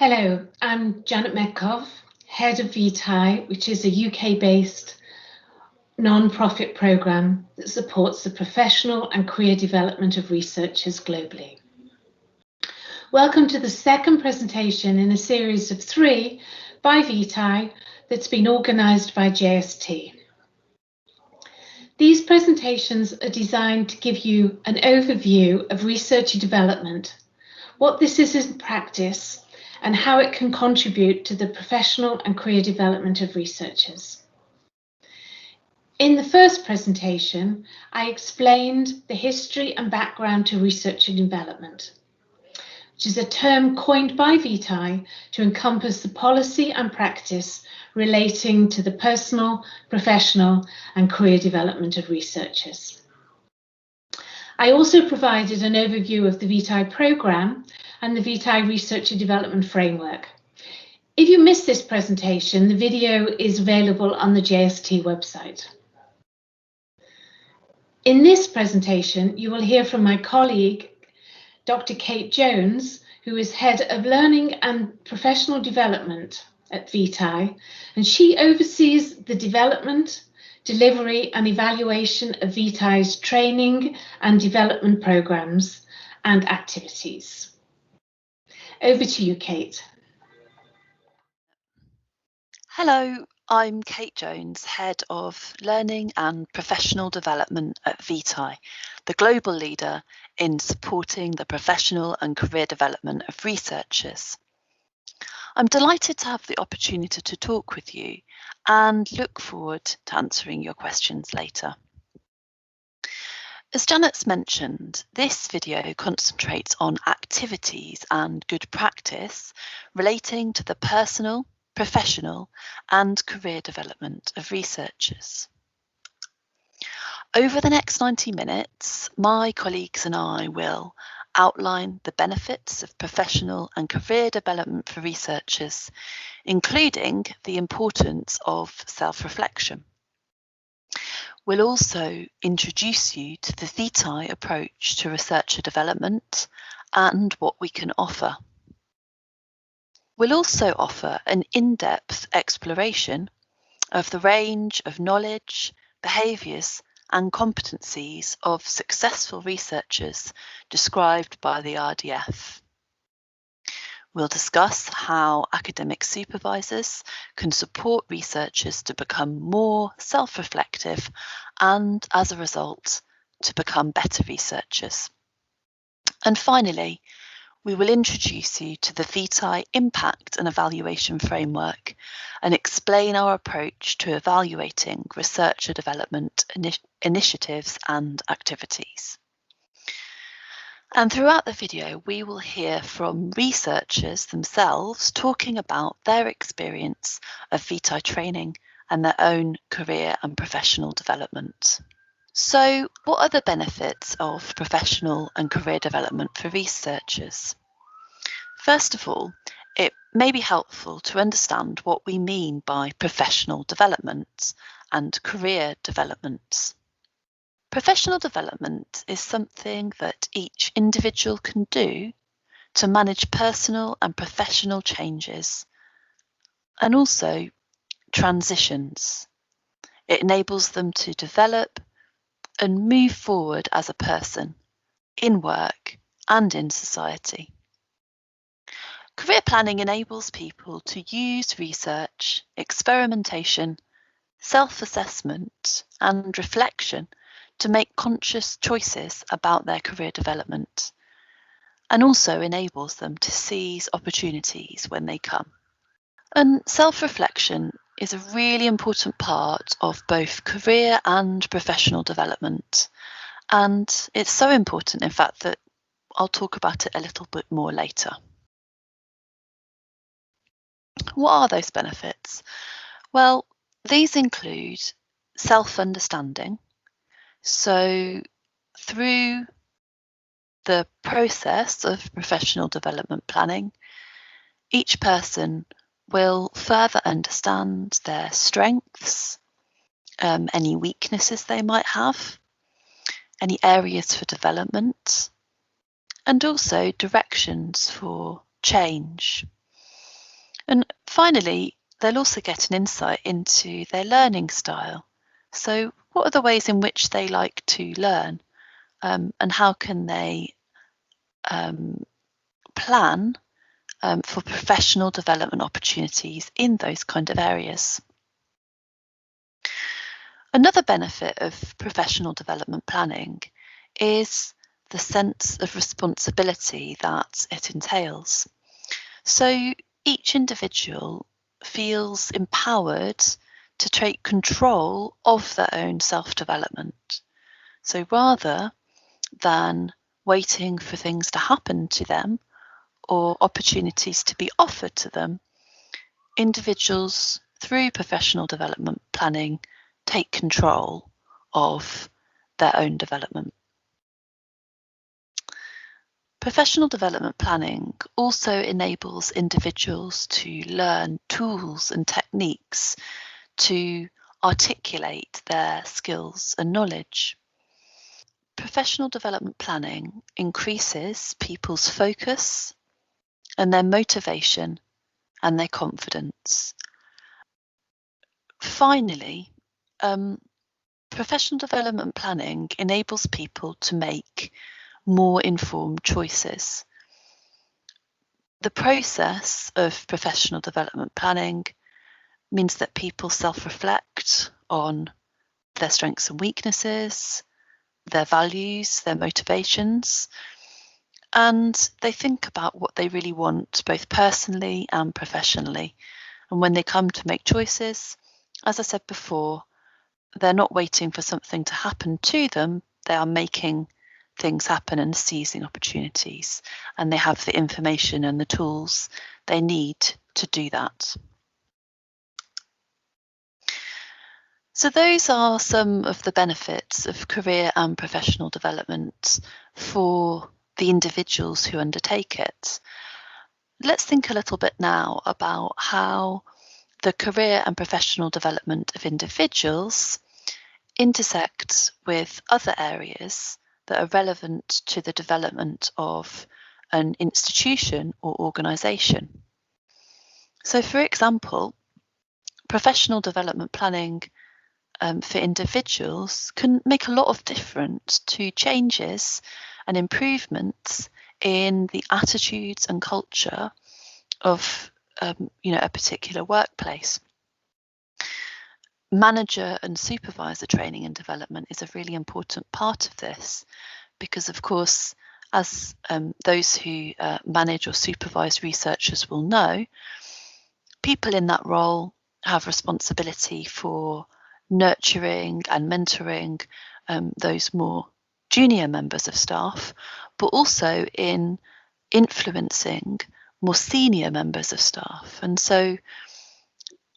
Hello, I'm Janet Metcalf, Head of Vitae, which is a UK-based non-profit programme that supports the professional and career development of researchers globally. Welcome to the second presentation in a series of 3 by Vitae that's been organised by JST. These presentations are designed to give you an overview of researcher development, what this is in practice, and how it can contribute to the professional and career development of researchers. In the first presentation, I explained the history and background to researcher development, which is a term coined by Vitae to encompass the policy and practice relating to the personal, professional, and career development of researchers. I also provided an overview of the Vitae programme and the Vitae Researcher Development Framework. If you missed this presentation, the video is available on the JST website. In this presentation, you will hear from my colleague, Dr. Kate Jones, who is Head of Learning and Professional Development at Vitae, and she oversees the development, delivery and evaluation of Vitae's training and development programmes and activities. Over to you, Kate. Hello, I'm Kate Jones, Head of Learning and Professional Development at Vitae, the global leader in supporting the professional and career development of researchers. I'm delighted to have the opportunity to talk with you and look forward to answering your questions later. As Janet's mentioned, this video concentrates on activities and good practice relating to the personal, professional and career development of researchers. Over the next 90 minutes, my colleagues and I will outline the benefits of professional and career development for researchers, including the importance of self-reflection. We'll also introduce you to the Vitae approach to researcher development and what we can offer. We'll also offer an in-depth exploration of the range of knowledge, behaviours and competencies of successful researchers described by the RDF. We'll discuss how academic supervisors can support researchers to become more self-reflective and, as a result, to become better researchers. And finally, we will introduce you to the Vitae Impact and Evaluation Framework and explain our approach to evaluating researcher development initiatives and activities. And throughout the video, we will hear from researchers themselves talking about their experience of Vitae training and their own career and professional development. So, what are the benefits of professional and career development for researchers? First of all, it may be helpful to understand what we mean by professional development and career development. Professional development is something that each individual can do to manage personal and professional changes and also transitions. It enables them to develop and move forward as a person in work and in society. Career planning enables people to use research, experimentation, self-assessment and reflection to make conscious choices about their career development, and also enables them to seize opportunities when they come. And self-reflection is a really important part of both career and professional development, and it's so important, in fact, that I'll talk about it a little bit more later. What are those benefits? Well, these include self-understanding. So through the process of professional development planning, each person will further understand their strengths, any weaknesses they might have, any areas for development, and also directions for change. And finally, they'll also get an insight into their learning style. So what are the ways in which they like to learn, and how can they plan for professional development opportunities in those kind of areas. Another benefit of professional development planning is the sense of responsibility that it entails. So each individual feels empowered to take control of their own self-development. So rather than waiting for things to happen to them or opportunities to be offered to them, individuals through professional development planning take control of their own development. Professional development planning also enables individuals to learn tools and techniques to articulate their skills and knowledge. Professional development planning increases people's focus and their motivation and their confidence. Finally, professional development planning enables people to make more informed choices. The process of professional development planning means that people self-reflect on their strengths and weaknesses, their values, their motivations, and they think about what they really want, both personally and professionally. And when they come to make choices, as I said before, they're not waiting for something to happen to them, they are making things happen and seizing opportunities, and they have the information and the tools they need to do that. So those are some of the benefits of career and professional development for the individuals who undertake it. Let's think a little bit now about how the career and professional development of individuals intersect with other areas that are relevant to the development of an institution or organisation. So, for example, professional development planning for individuals can make a lot of difference to changes and improvements in the attitudes and culture of a particular workplace. Manager and supervisor training and development is a really important part of this, because of course, as those who manage or supervise researchers will know, people in that role have responsibility for nurturing and mentoring those more junior members of staff, but also in influencing more senior members of staff. And so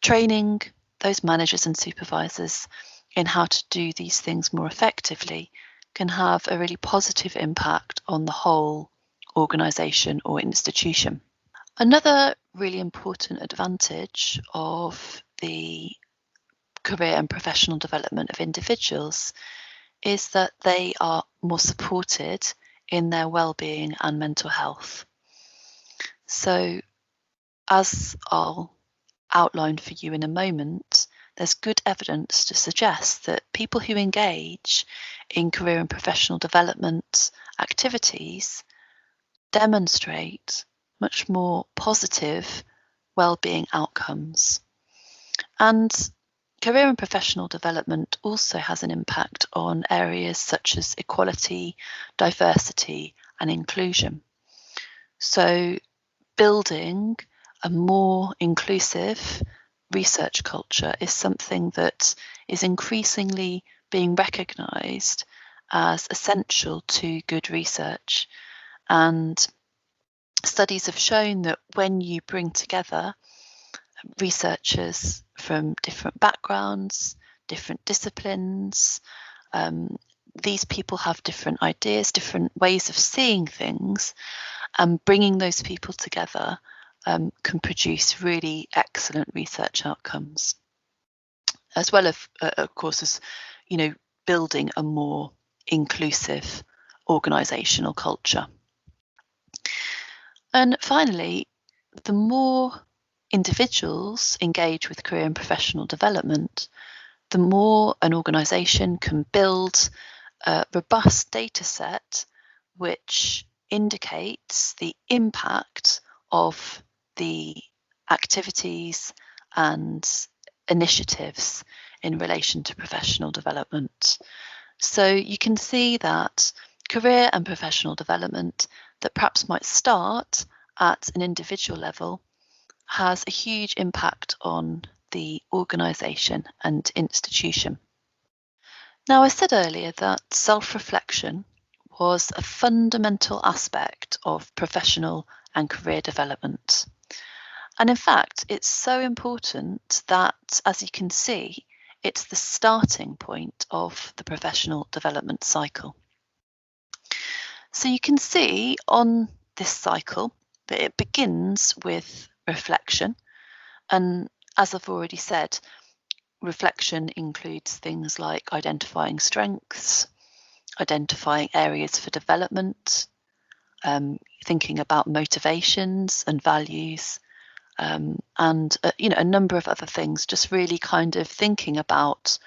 training those managers and supervisors in how to do these things more effectively can have a really positive impact on the whole organisation or institution. Another really important advantage of the career and professional development of individuals is that they are more supported in their well-being and mental health. So, as I'll outline for you in a moment, there's good evidence to suggest that people who engage in career and professional development activities demonstrate much more positive well-being outcomes. And career and professional development also has an impact on areas such as equality, diversity, and inclusion. So building a more inclusive research culture is something that is increasingly being recognised as essential to good research. And studies have shown that when you bring together researchers from different backgrounds, different disciplines, these people have different ideas, different ways of seeing things, and bringing those people together can produce really excellent research outcomes, as well as, of course, as building a more inclusive organisational culture. And finally, the more individuals engage with career and professional development, the more an organisation can build a robust data set which indicates the impact of the activities and initiatives in relation to professional development. So you can see that career and professional development that perhaps might start at an individual level has a huge impact on the organisation and institution. Now, I said earlier that self-reflection was a fundamental aspect of professional and career development. And in fact, it's so important that, as you can see, it's the starting point of the professional development cycle. So you can see on this cycle that it begins with reflection. And as I've already said, reflection includes things like identifying strengths, identifying areas for development, thinking about motivations and values, and a number of other things, just really kind of thinking about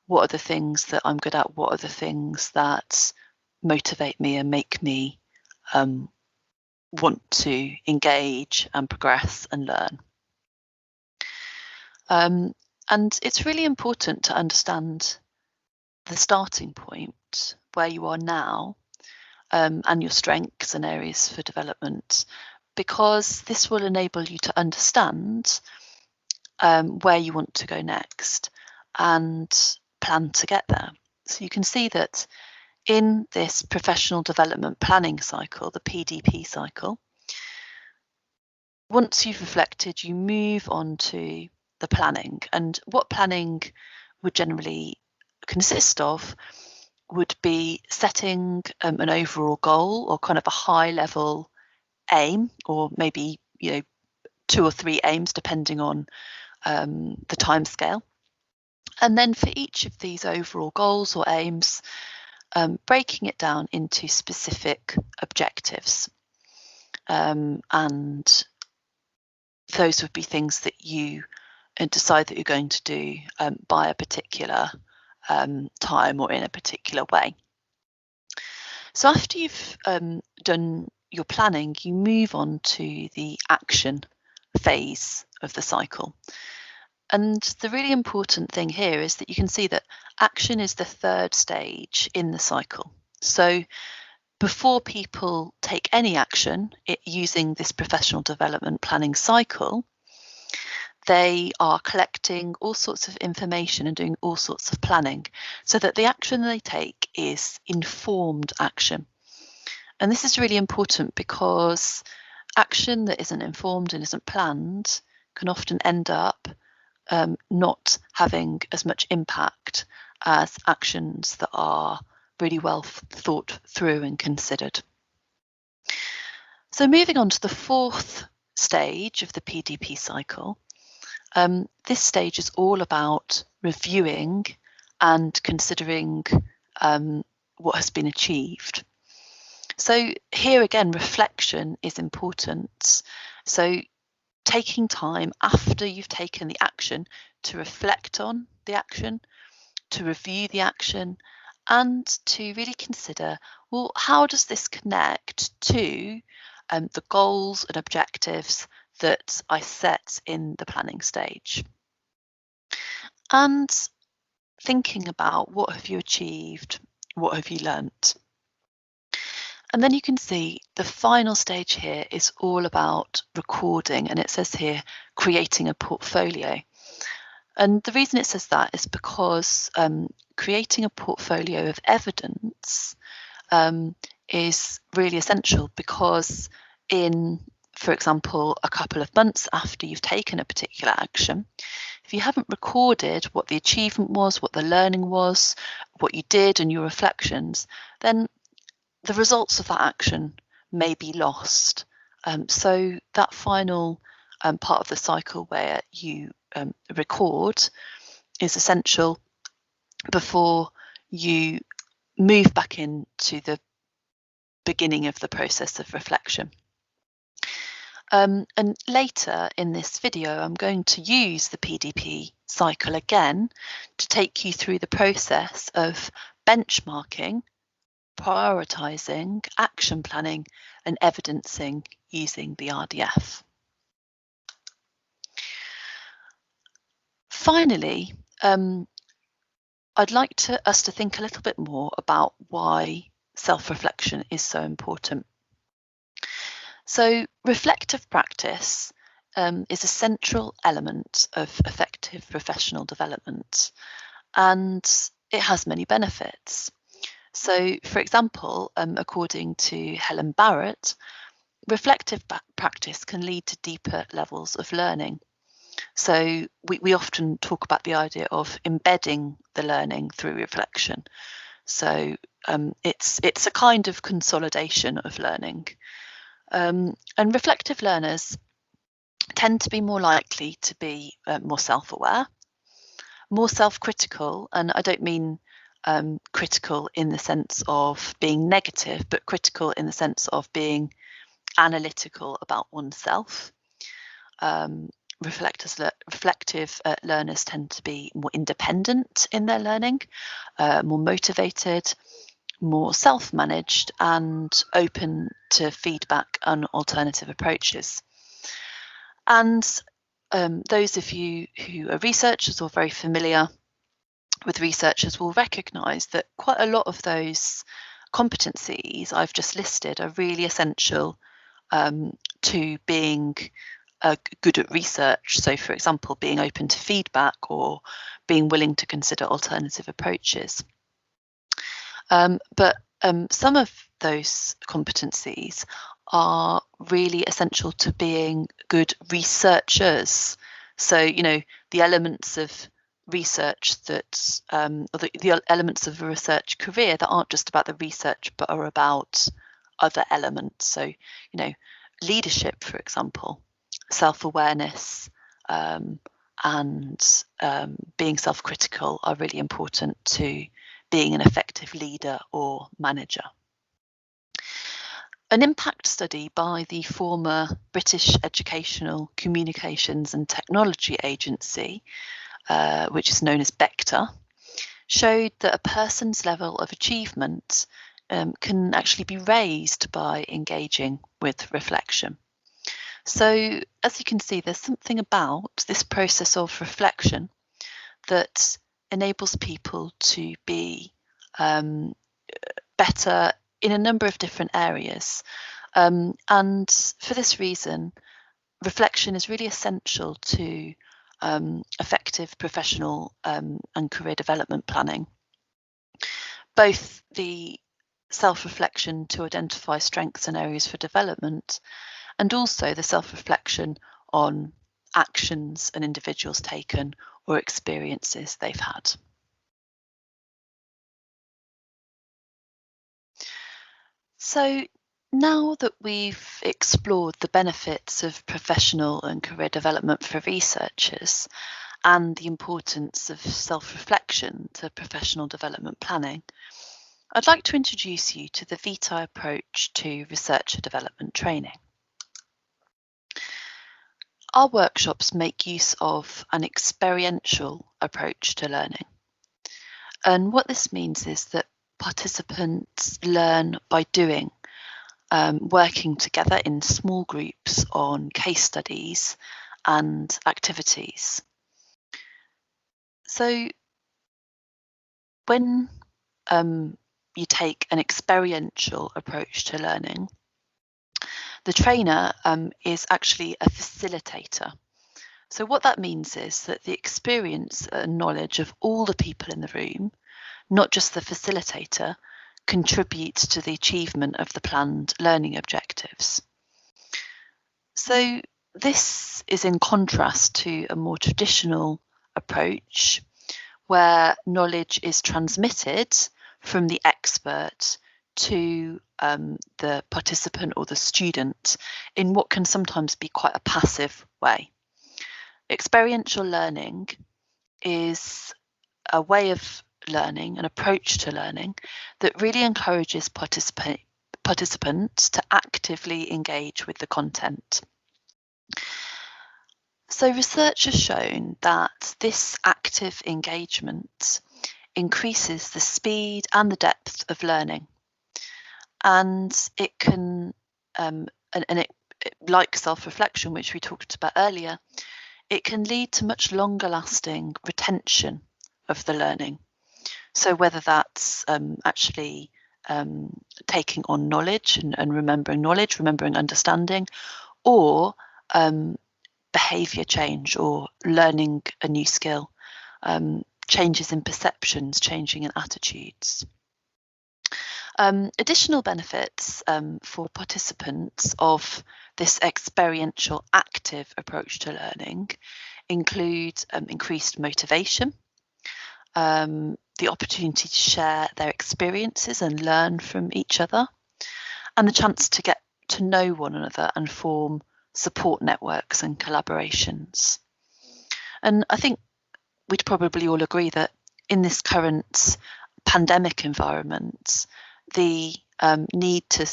what are the things that I'm good at, what are the things that motivate me and make me want to engage and progress and learn. And it's really important to understand the starting point, where you are now, and your strengths and areas for development, because this will enable you to understand where you want to go next and plan to get there. So you can see that in this professional development planning cycle, the PDP cycle, once you've reflected, you move on to the planning. And what planning would generally consist of would be setting an overall goal, or kind of a high level aim, or maybe 2 or 3 aims depending on the time scale. And then for each of these overall goals or aims, breaking it down into specific objectives. And those would be things that you decide that you're going to do by a particular time or in a particular way. So after you've done your planning, you move on to the action phase of the cycle. And the really important thing here is that you can see that action is the third stage in the cycle. So before people take any action using this professional development planning cycle, they are collecting all sorts of information and doing all sorts of planning so that the action they take is informed action. And this is really important because action that isn't informed and isn't planned can often end up not having as much impact as actions that are really well thought through and considered. So moving on to the fourth stage of the PDP cycle, this stage is all about reviewing and considering what has been achieved. So here again, reflection is important. So taking time after you've taken the action to reflect on the action, to review the action, and to really consider, well, how does this connect to the goals and objectives that I set in the planning stage? And thinking about what have you achieved, what have you learnt? And then you can see the final stage here is all about recording, and it says here creating a portfolio. And the reason it says that is because creating a portfolio of evidence is really essential, because for example, a couple of months after you've taken a particular action, if you haven't recorded what the achievement was, what the learning was, what you did and your reflections, then the results of that action may be lost. So that final part of the cycle where you record is essential before you move back into the beginning of the process of reflection. And later in this video, I'm going to use the PDP cycle again to take you through the process of benchmarking, prioritising, action planning, and evidencing using the RDF. Finally, I'd like us to think a little bit more about why self-reflection is so important. So reflective practice is a central element of effective professional development, and it has many benefits. So, for example, according to Helen Barrett, reflective practice can lead to deeper levels of learning. So we often talk about the idea of embedding the learning through reflection. So it's a kind of consolidation of learning. And reflective learners tend to be more likely to be more self-aware, more self-critical, and I don't mean critical in the sense of being negative, but critical in the sense of being analytical about oneself. Reflective learners tend to be more independent in their learning, more motivated, more self-managed, and open to feedback and alternative approaches. And those of you who are researchers or very familiar with researchers will recognise that quite a lot of those competencies I've just listed are really essential to being good at research. So, for example, being open to feedback or being willing to consider alternative approaches. But some of those competencies are really essential to being good researchers. So, you know, the elements of research that, or the elements of a research career that aren't just about the research, but are about other elements. So, you know, leadership, for example, self-awareness, and being self-critical are really important to being an effective leader or manager. An impact study by the former British Educational Communications and Technology Agency, which is known as BECTA, showed that a person's level of achievement can actually be raised by engaging with reflection. So, as you can see, there's something about this process of reflection that enables people to be better in a number of different areas. And for this reason, reflection is really essential to effective professional and career development planning. Both the self-reflection to identify strengths and areas for development, and also the self-reflection on actions an individual's taken or experiences they've had. So now that we've explored the benefits of professional and career development for researchers and the importance of self-reflection to professional development planning, I'd like to introduce you to the Vitae approach to researcher development training. Our workshops make use of an experiential approach to learning. And what this means is that participants learn by doing, working together in small groups on case studies and activities. So when you take an experiential approach to learning, the trainer is actually a facilitator. So what that means is that the experience and knowledge of all the people in the room, not just the facilitator, contributes to the achievement of the planned learning objectives. So this is in contrast to a more traditional approach where knowledge is transmitted from the expert to the participant or the student in what can sometimes be quite a passive way. Experiential learning is a way of learning, an approach to learning that really encourages participants to actively engage with the content. So research has shown that this active engagement increases the speed and the depth of learning, and it can, like self-reflection, which we talked about earlier, it can lead to much longer lasting retention of the learning. So whether that's actually taking on knowledge and remembering understanding, or behaviour change or learning a new skill, changes in perceptions, changing in attitudes. Additional benefits for participants of this experiential active approach to learning include increased motivation, the opportunity to share their experiences and learn from each other, and the chance to get to know one another and form support networks and collaborations. And I think we'd probably all agree that in this current pandemic environment, the need to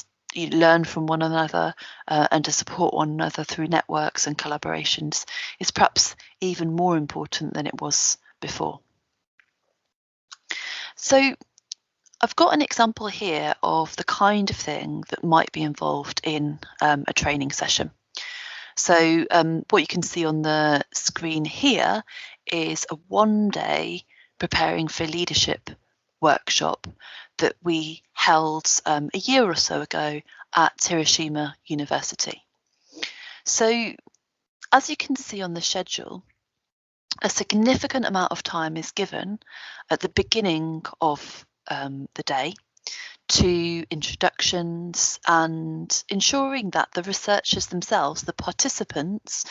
learn from one another and to support one another through networks and collaborations is perhaps even more important than it was before. So I've got an example here of the kind of thing that might be involved in a training session. So what you can see on the screen here is a one-day preparing for leadership workshop that we held a year or so ago at Hiroshima University. So as you can see on the schedule, a significant amount of time is given at the beginning of the day to introductions and ensuring that the researchers themselves, the participants,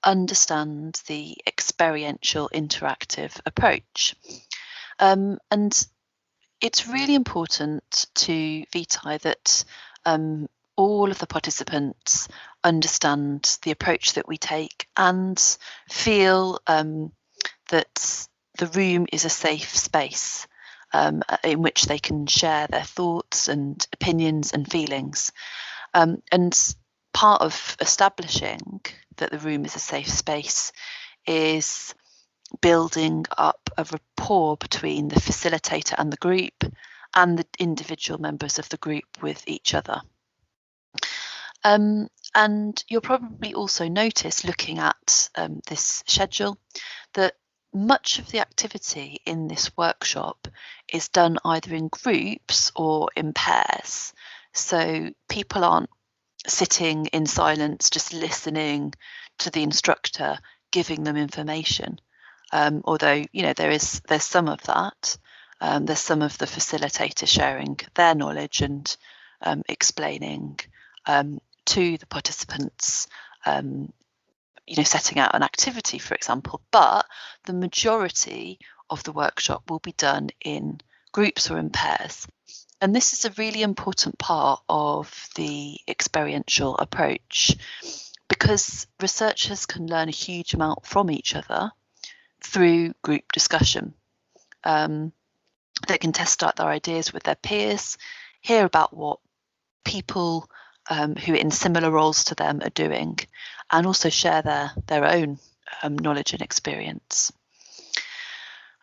understand the experiential interactive approach. And it's really important to Vitae that all of the participants understand the approach that we take and feel that the room is a safe space in which they can share their thoughts and opinions and feelings. And part of establishing that the room is a safe space is building up a rapport between the facilitator and the group and the individual members of the group with each other. And you'll probably also notice, looking at this schedule, that much of the activity in this workshop is done either in groups or in pairs. So people aren't sitting in silence, just listening to the instructor giving them information. Although, there's some of that. There's some of the facilitator sharing their knowledge and explaining to the participants, setting out an activity, for example, but the majority of the workshop will be done in groups or in pairs. And this is a really important part of the experiential approach, because researchers can learn a huge amount from each other through group discussion. They can test out their ideas with their peers, hear about what people who are in similar roles to them are doing, and also share their own knowledge and experience.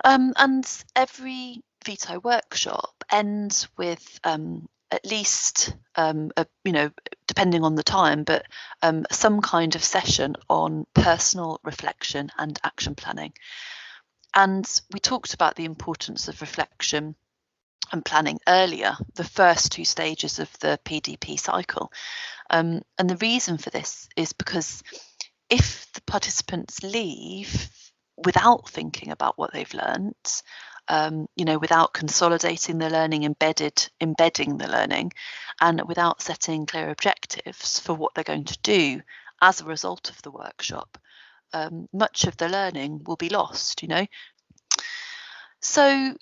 And every Vitae workshop ends with at least, depending on the time, but some kind of session on personal reflection and action planning. And we talked about the importance of reflection and planning earlier, the first two stages of the PDP cycle. And the reason for this is because if the participants leave without thinking about what they've learnt, without consolidating the learning, embedding the learning, and without setting clear objectives for what they're going to do as a result of the workshop, much of the learning will be lost, So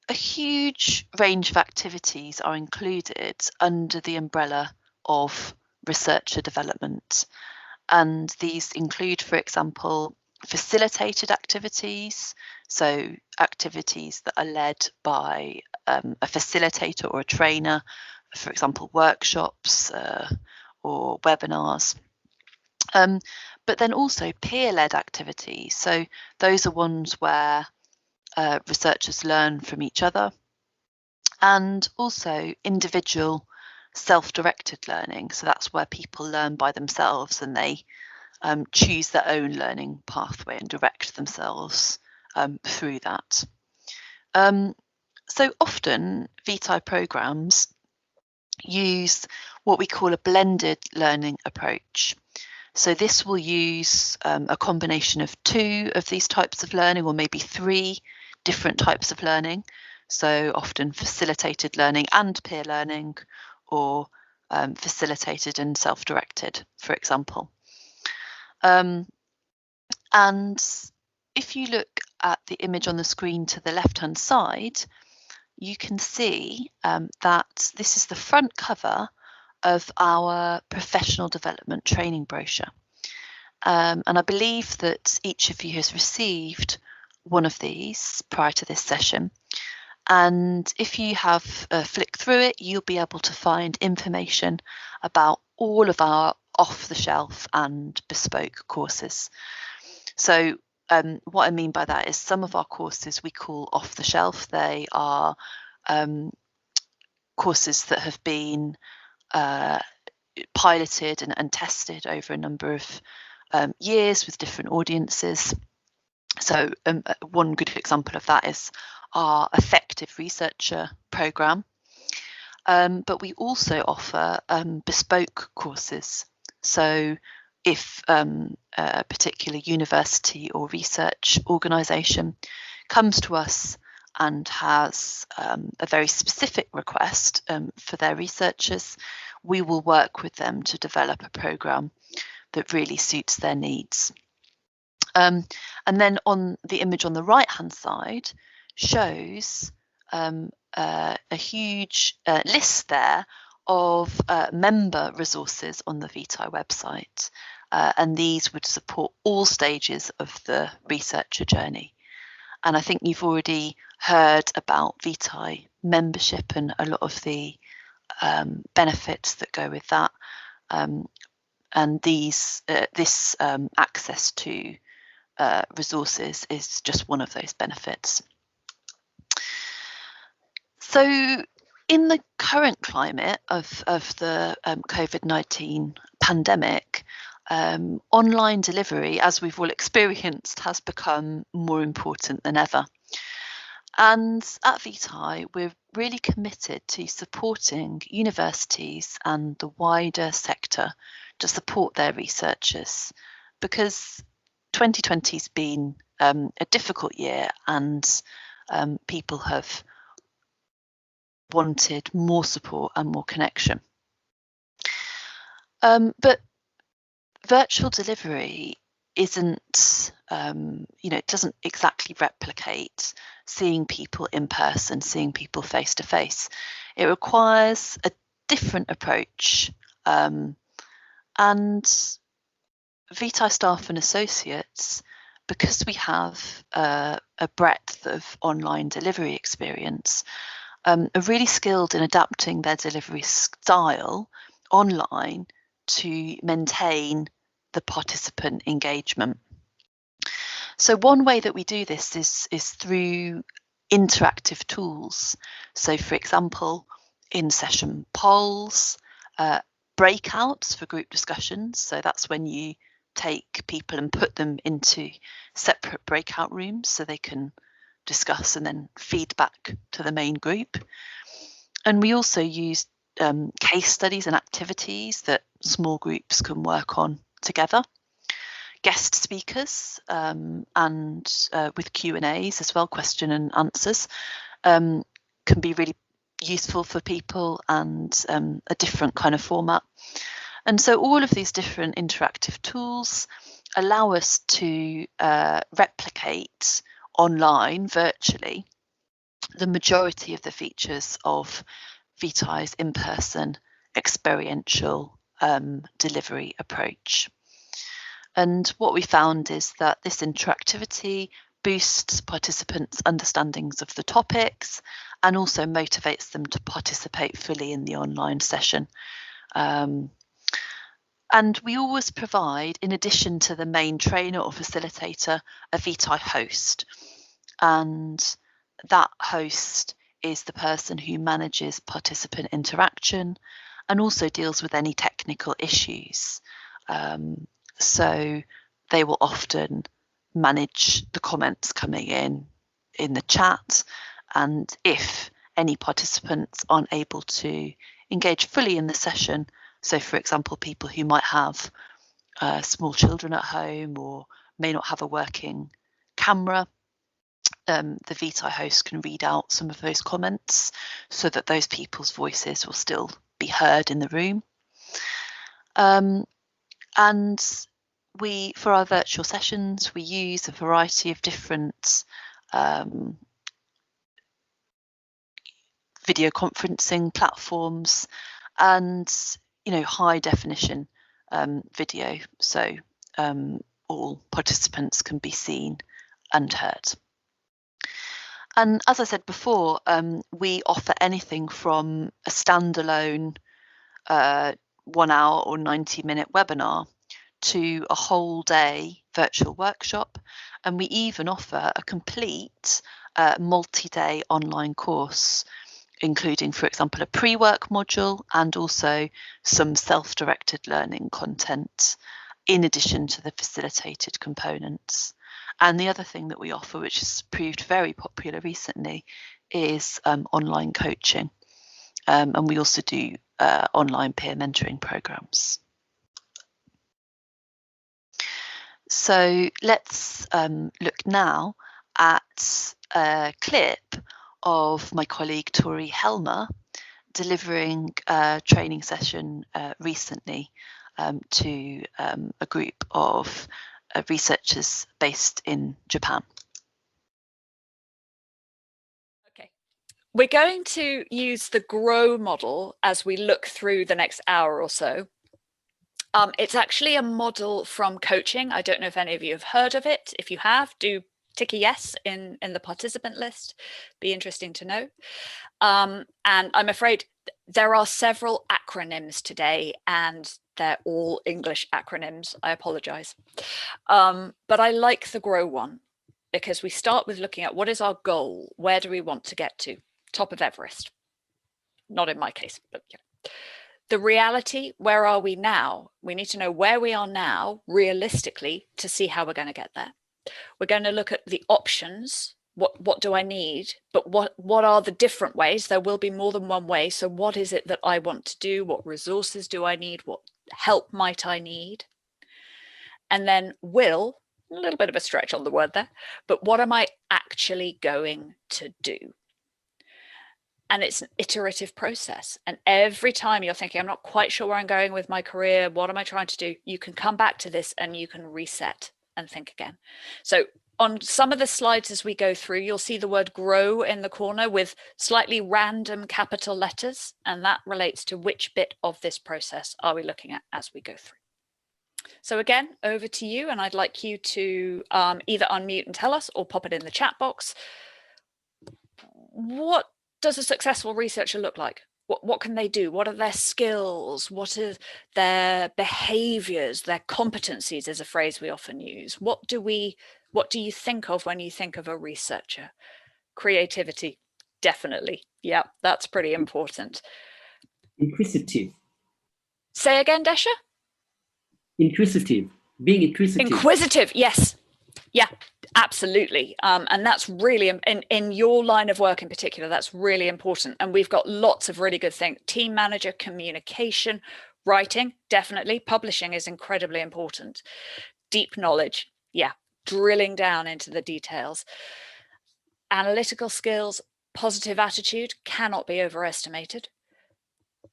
a huge range of activities are included under the umbrella of researcher development. And these include, for example, facilitated activities, so activities that are led by a facilitator or a trainer, for example, workshops or webinars. but then also peer-led activities. So those are ones where researchers learn from each other, and also individual self-directed learning. So that's where people learn by themselves and they choose their own learning pathway and direct themselves through that. So often Vitae programs use what we call a blended learning approach. So this will use a combination of 2 of these types of learning, or maybe 3 different types of learning. So often facilitated learning and peer learning, or facilitated and self-directed, for example. And if you look at the image on the screen to the left-hand side, you can see that this is the front cover of our professional development training brochure. And I believe that each of you has received one of these prior to this session. And if you have flicked through it, you'll be able to find information about all of our off-the-shelf and bespoke courses. So what I mean by that is some of our courses we call off-the-shelf. They are courses that have been piloted and tested over a number of years with different audiences. So one good example of that is our Effective Researcher programme. But we also offer bespoke courses. So if a particular university or research organisation comes to us and has a very specific request for their researchers, we will work with them to develop a programme that really suits their needs. And then on the image on the right-hand side shows a huge list there of member resources on the Vitae website. And these would support all stages of the researcher journey. And I think you've already heard about Vitae membership and a lot of the benefits that go with that. And this access to resources is just one of those benefits. So in the current climate of the COVID-19 pandemic, online delivery, as we've all experienced, has become more important than ever. And at Vitae, we're really committed to supporting universities and the wider sector to support their researchers, because 2020 has been a difficult year, and people have wanted more support and more connection. But virtual delivery isn't, it doesn't exactly replicate seeing people in person, seeing people face to face. It requires a different approach. And Vitae staff and associates, because we have a breadth of online delivery experience, are really skilled in adapting their delivery style online to maintain the participant engagement. So one way that we do this is through interactive tools. So for example, in-session polls, breakouts for group discussions. So that's when you take people and put them into separate breakout rooms so they can discuss and then feed back to the main group. And we also use case studies and activities that small groups can work on together. Guest speakers and with Q&As as well, question and answers, can be really useful for people, and a different kind of format. And so all of these different interactive tools allow us to replicate online, virtually, the majority of the features of Vitae's in-person experiential delivery approach. And what we found is that this interactivity boosts participants' understandings of the topics and also motivates them to participate fully in the online session. And And we always provide, in addition to the main trainer or facilitator, a Vitae host. And that host is the person who manages participant interaction and also deals with any technical issues. So they will often manage the comments coming in the chat, and if any participants aren't able to engage fully in the session, so for example people who might have small children at home or may not have a working camera, the Vitae host can read out some of those comments so that those people's voices will still be heard in the room. And we, for our virtual sessions, we use a variety of different video conferencing platforms and, high definition video, so all participants can be seen and heard. And as I said before, we offer anything from a standalone 1 hour or 90-minute webinar to a whole day virtual workshop, and we even offer a complete multi-day online course, including, for example, a pre-work module and also some self-directed learning content in addition to the facilitated components. And the other thing that we offer, which has proved very popular recently, is online coaching, and we also do online peer mentoring programs. So let's look now at a clip of my colleague Tori Helmer delivering a training session recently to a group of researchers based in Japan. Okay, we're going to use the GROW model as we look through the next hour or so. It's actually a model from coaching. I don't know if any of you have heard of it. If you have, do tick a yes in the participant list. Be interesting to know. And I'm afraid there are several acronyms today, and they're all English acronyms. I apologize. But I like the GROW one because we start with looking at what is our goal? Where do we want to get to? Top of Everest. Not in my case, but yeah. The reality, where are we now? We need to know where we are now realistically to see how we're going to get there. We're going to look at the options. What do I need? But what are the different ways? There will be more than one way. So what is it that I want to do? What resources do I need? What help might I need? And then will, a little bit of a stretch on the word there, but what am I actually going to do? And it's an iterative process. And every time you're thinking, I'm not quite sure where I'm going with my career, what am I trying to do? You can come back to this and you can reset and think again. So on some of the slides as we go through, you'll see the word GROW in the corner with slightly random capital letters. And that relates to which bit of this process are we looking at as we go through. So again, over to you. And I'd like you to either unmute and tell us or pop it in the chat box. What does a successful researcher look like? What can they do? What are their skills? What are their behaviors? Their competencies is a phrase we often use. What do you think of when you think of a researcher? Creativity, definitely. Yeah, that's pretty important. Inquisitive. Say again, Desha? Inquisitive. Being inquisitive. Inquisitive, yes. Yeah, absolutely. And that's really, in your line of work in particular, that's really important. And we've got lots of really good things. Team manager, communication, writing, definitely. Publishing is incredibly important. Deep knowledge, yeah, drilling down into the details. Analytical skills, positive attitude cannot be overestimated.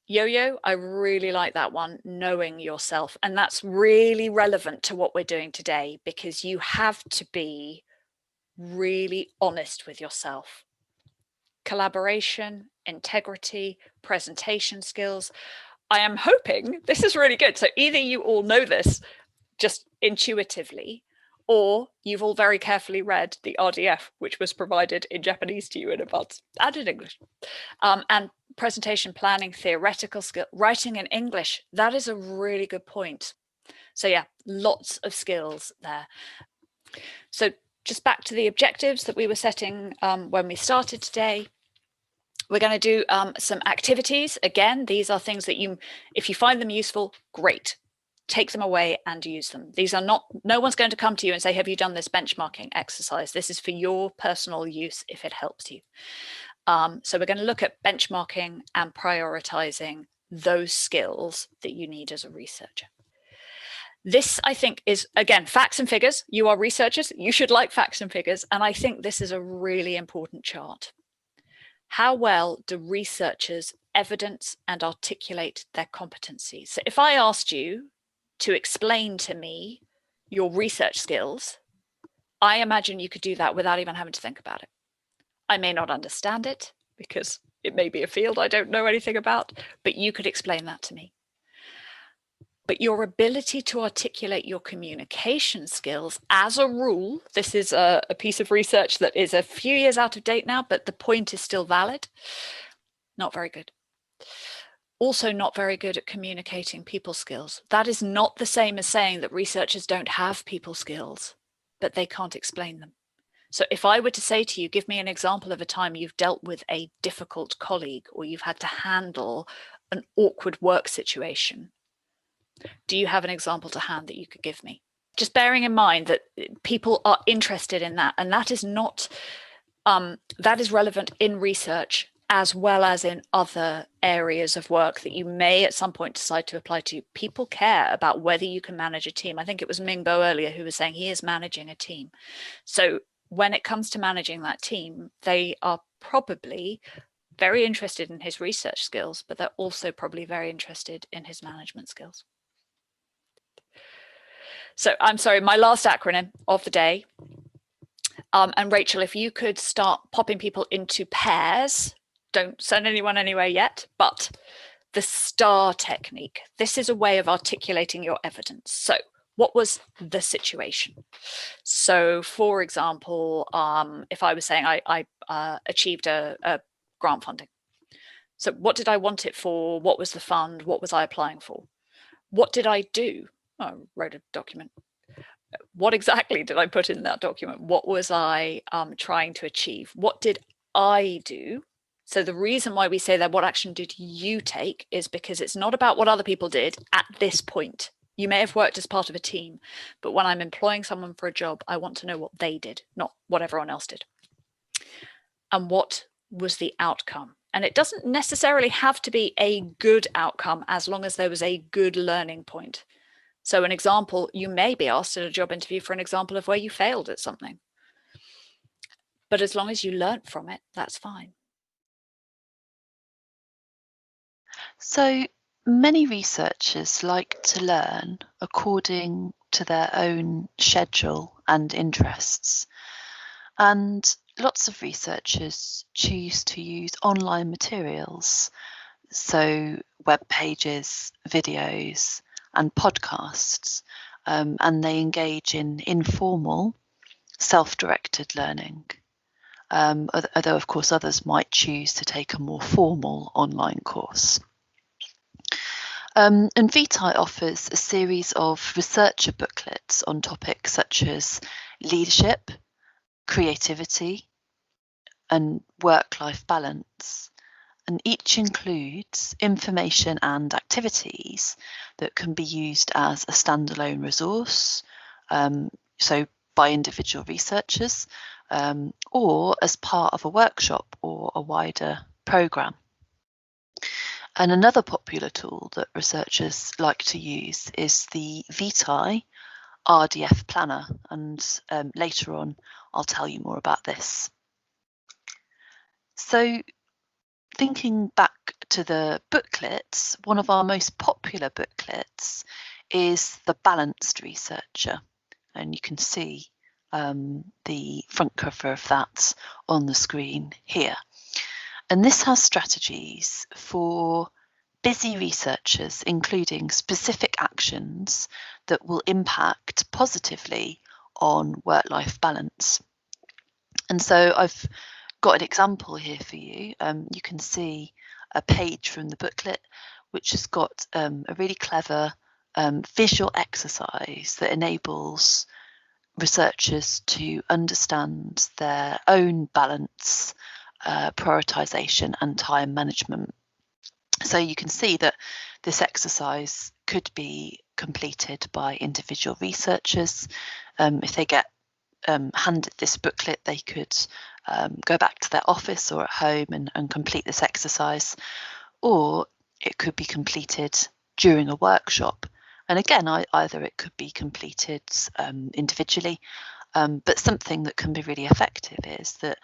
Yo-yo, I really like that one, knowing yourself. And that's really relevant to what we're doing today, because you have to be really honest with yourself. Collaboration, integrity, presentation skills. I am hoping this is really good. So either you all know this just intuitively, or you've all very carefully read the RDF, which was provided in Japanese to you in advance and in English. And presentation planning, theoretical skill, writing in English, that is a really good point. So yeah, lots of skills there. So just back to the objectives that we were setting when we started today. We're going to do some activities. Again, these are things that you, if you find them useful, great. Take them away and use them. These are not, no one's going to come to you and say, have you done this benchmarking exercise? This is for your personal use if it helps you. So we're going to look at benchmarking and prioritizing those skills that you need as a researcher. This, I think, is, again, facts and figures. You are researchers. You should like facts and figures. And I think this is a really important chart. How well do researchers evidence and articulate their competencies? So if I asked you to explain to me your research skills, I imagine you could do that without even having to think about it. I may not understand it because it may be a field I don't know anything about, but you could explain that to me. But your ability to articulate your communication skills, as a rule, this is a piece of research that is a few years out of date now, but the point is still valid. Not very good. Also not very good at communicating people skills. That is not the same as saying that researchers don't have people skills, but they can't explain them. So if I were to say to you, give me an example of a time you've dealt with a difficult colleague or you've had to handle an awkward work situation, do you have an example to hand that you could give me? Just bearing in mind that people are interested in that, and that is not, that is relevant in research as well as in other areas of work that you may at some point decide to apply to. People care about whether you can manage a team. I think it was Mingbo earlier who was saying he is managing a team. So when it comes to managing that team, they are probably very interested in his research skills, but they're also probably very interested in his management skills. So I'm sorry, my last acronym of the day. And Rachel, if you could start popping people into pairs, don't send anyone anywhere yet, but the STAR technique. This is a way of articulating your evidence. So what was the situation? So for example, if I was saying I achieved a grant funding. So what did I want it for? What was the fund? What was I applying for? What did I do? Oh, I wrote a document. What exactly did I put in that document? What was I trying to achieve? What did I do? So the reason why we say that, what action did you take, is because it's not about what other people did at this point. You may have worked as part of a team, but when I'm employing someone for a job, I want to know what they did, not what everyone else did. And what was the outcome? And it doesn't necessarily have to be a good outcome as long as there was a good learning point. So an example, you may be asked at a job interview for an example of where you failed at something. But as long as you learnt from it, that's fine. So many researchers like to learn according to their own schedule and interests. And lots of researchers choose to use online materials, so web pages, videos, and podcasts, and they engage in informal, self-directed learning. Although, of course, others might choose to take a more formal online course. And Vitae offers a series of researcher booklets on topics such as leadership, creativity, and work-life balance. And each includes information and activities that can be used as a standalone resource, so by individual researchers, or as part of a workshop or a wider programme. And another popular tool that researchers like to use is the Vitae RDF planner, and later on I'll tell you more about this. So thinking back to the booklets, one of our most popular booklets is The Balanced Researcher, and you can see the front cover of that on the screen here. And this has strategies for busy researchers, including specific actions that will impact positively on work-life balance. And so I've got an example here for you. You can see a page from the booklet which has got a really clever visual exercise that enables researchers to understand their own balance, prioritization and time management. So you can see that this exercise could be completed by individual researchers. If they get handed this booklet, they could go back to their office or at home and complete this exercise, or it could be completed during a workshop. And again, either it could be completed individually, but something that can be really effective is that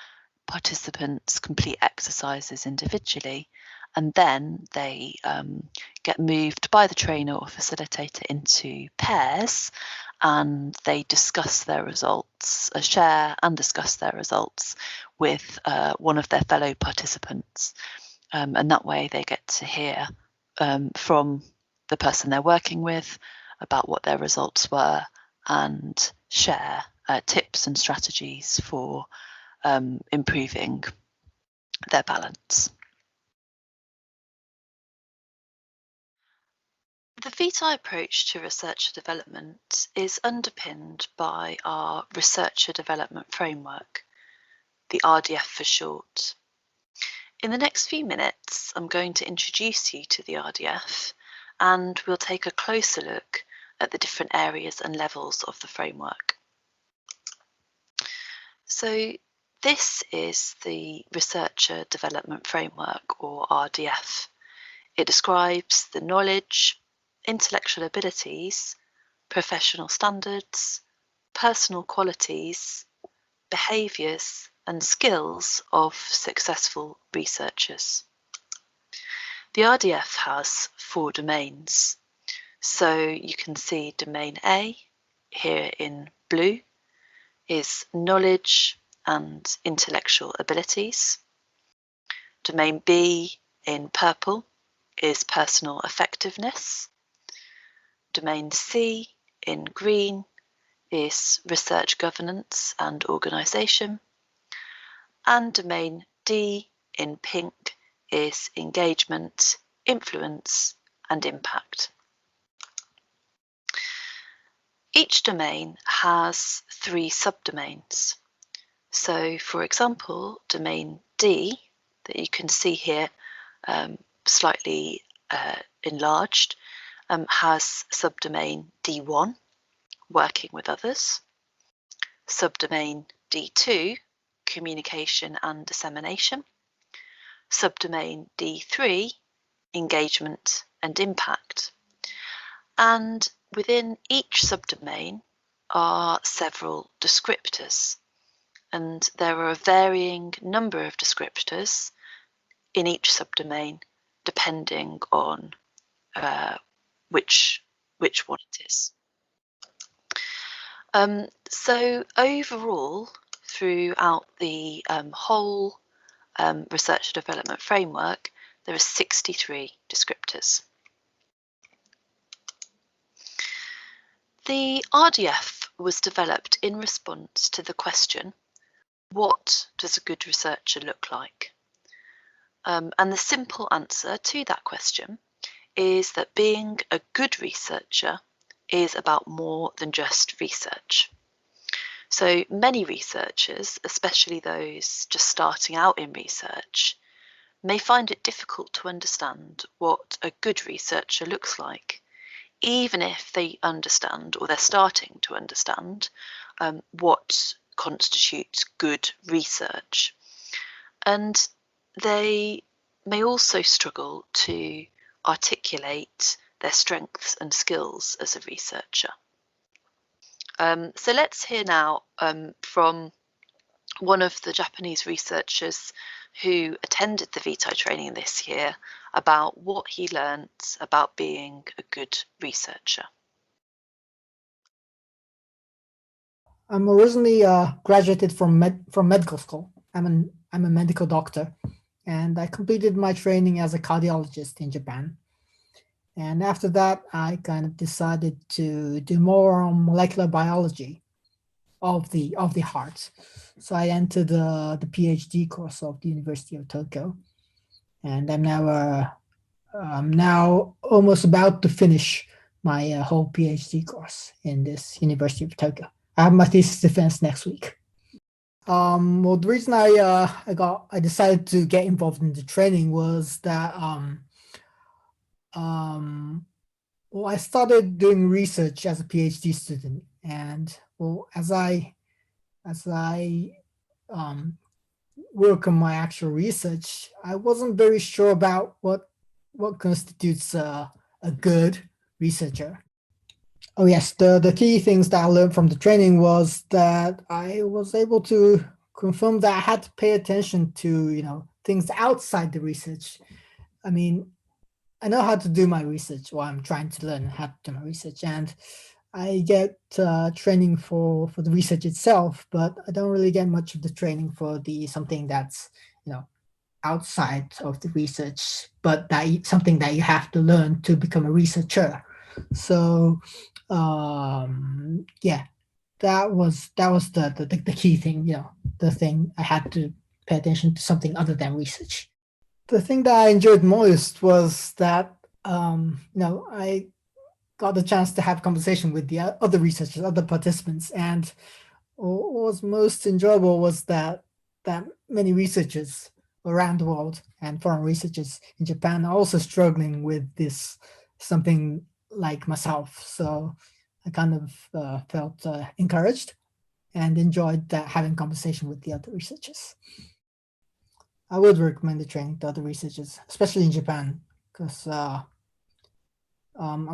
participants complete exercises individually, and then they get moved by the trainer or facilitator into pairs, and they discuss their results, share and discuss their results with one of their fellow participants. And that way they get to hear from the person they're working with about what their results were and share tips and strategies for improving their balance. The Vitae approach to researcher development is underpinned by our Researcher Development Framework, the RDF for short. In the next few minutes, I'm going to introduce you to the RDF, and we'll take a closer look at the different areas and levels of the framework. So this is the Researcher Development Framework, or RDF. It describes the knowledge, intellectual abilities, professional standards, personal qualities, behaviours and skills of successful researchers. The RDF has 4 domains. So you can see domain A here in blue is knowledge and intellectual abilities. Domain B in purple is personal effectiveness. Domain C in green is research governance and organisation. And domain D in pink is engagement, influence and impact. Each domain has 3 subdomains. So for example, domain D that you can see here slightly enlarged has subdomain D1, working with others, subdomain D2, communication and dissemination, subdomain D3, engagement and impact. And within each subdomain are several descriptors, and there are a varying number of descriptors in each subdomain depending on which one it is. So overall, throughout the whole research and development framework, there are 63 descriptors. The RDF was developed in response to the question, what does a good researcher look like? And the simple answer to that question is that being a good researcher is about more than just research. So many researchers, especially those just starting out in research, may find it difficult to understand what a good researcher looks like, even if they understand, or they're starting to understand, what constitutes good research. And they may also struggle to articulate their strengths and skills as a researcher. So let's hear now from one of the Japanese researchers who attended the Vitae training this year about what he learnt about being a good researcher. I'm originally graduated from medical school. I'm a medical doctor, and I completed my training as a cardiologist in Japan. And after that, I kind of decided to do more on molecular biology. of the heart. So I entered the PhD course of the University of Tokyo, and I'm now almost about to finish my whole PhD course in this University of Tokyo. I have my thesis defense next week. Well, the reason I decided to get involved in the training was that well, I started doing research as a PhD student, and well, as I work on my actual research, I wasn't very sure about what constitutes a good researcher. Oh yes, the key things that I learned from the training was that I was able to confirm that I had to pay attention to things outside the research. I mean, I know how to do my research, or I'm trying to learn how to do my research, and I get training for the research itself, but I don't really get much of the training for something that's outside of the research, but something that you have to learn to become a researcher. So yeah, that was the key thing, the thing I had to pay attention to something other than research. The thing that I enjoyed most was that I got the chance to have conversation with the other researchers, other participants, and what was most enjoyable was that many researchers around the world and foreign researchers in Japan are also struggling with this, something like myself. So I kind of felt encouraged and enjoyed having conversation with the other researchers. I would recommend the training to other researchers, especially in Japan, because I'm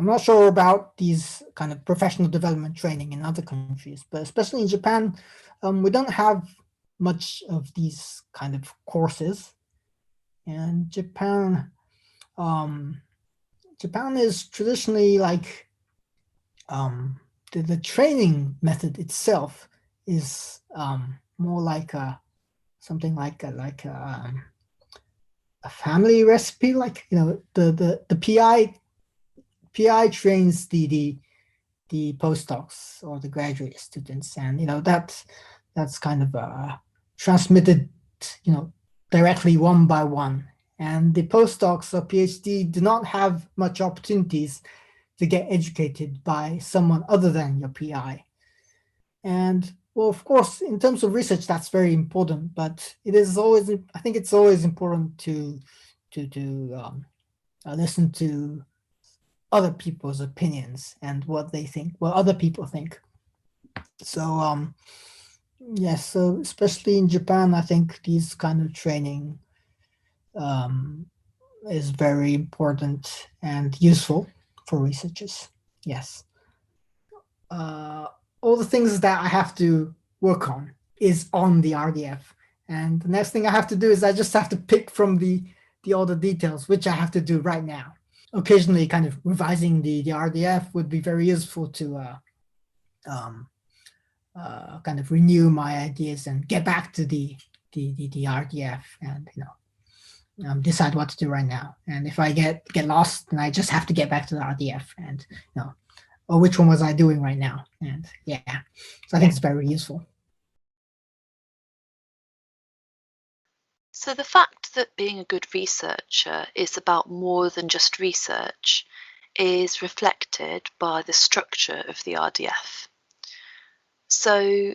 not sure about these kind of professional development training in other countries, but especially in Japan, we don't have much of these kind of courses. And Japan is traditionally like the training method itself is more like something like a family recipe, like the PI trains the postdocs or the graduate students, and that's kind of transmitted directly one by one. And the postdocs or PhD do not have much opportunities to get educated by someone other than your PI. And well, of course, in terms of research, that's very important, but I think it's always important to listen to other people's opinions and what other people think. So yes, so especially in Japan, I think these kind of training is very important and useful for researchers. Yes. All the things that I have to work on is on the RDF. And the next thing I have to do is I just have to pick from all the details, which I have to do right now. Occasionally kind of revising the RDF would be very useful to kind of renew my ideas and get back to the RDF and decide what to do right now. And if I get lost, then I just have to get back to the RDF and or which one was I doing right now? And yeah, so I think it's very useful. So the fact that being a good researcher is about more than just research is reflected by the structure of the RDF. So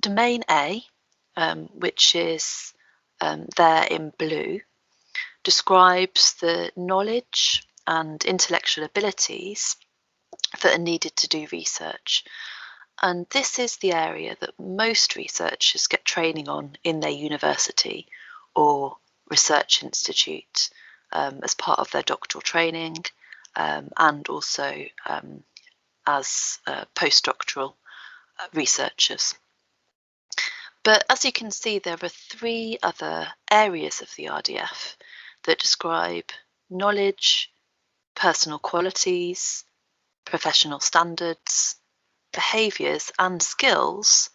domain A, which is there in blue, describes the knowledge and intellectual abilities that are needed to do research. And this is the area that most researchers get training on in their university or research institute as part of their doctoral training and also as postdoctoral researchers. But as you can see, there are 3 other areas of the RDF that describe knowledge, personal qualities, professional standards, behaviours and skills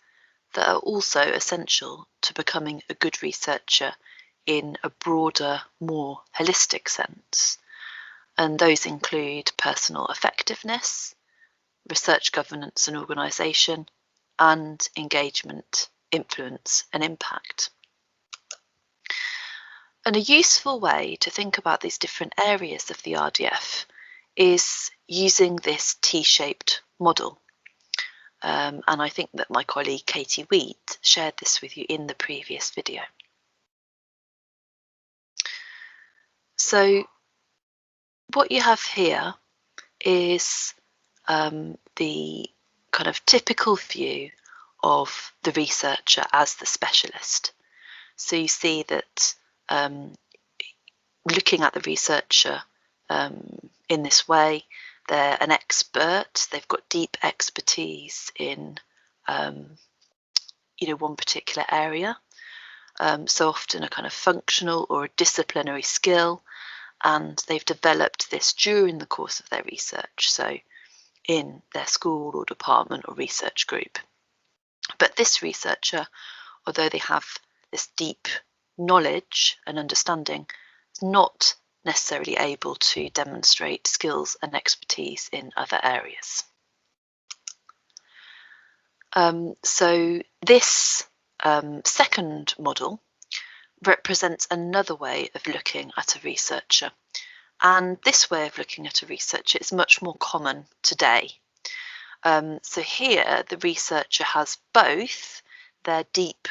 that are also essential to becoming a good researcher in a broader, more holistic sense. And those include personal effectiveness, research governance and organisation, and engagement, influence and impact. And a useful way to think about these different areas of the RDF is using this T-shaped model. And I think that my colleague Katie Wheat shared this with you in the previous video. So what you have here is the kind of typical view of the researcher as the specialist. So you see that looking at the researcher in this way, they're an expert, they've got deep expertise in one particular area, so often a kind of functional or a disciplinary skill, and they've developed this during the course of their research, so in their school or department or research group. But this researcher, although they have this deep knowledge and understanding, is not necessarily able to demonstrate skills and expertise in other areas. So this second model represents another way of looking at a researcher. And this way of looking at a researcher is much more common today. So here the researcher has both their deep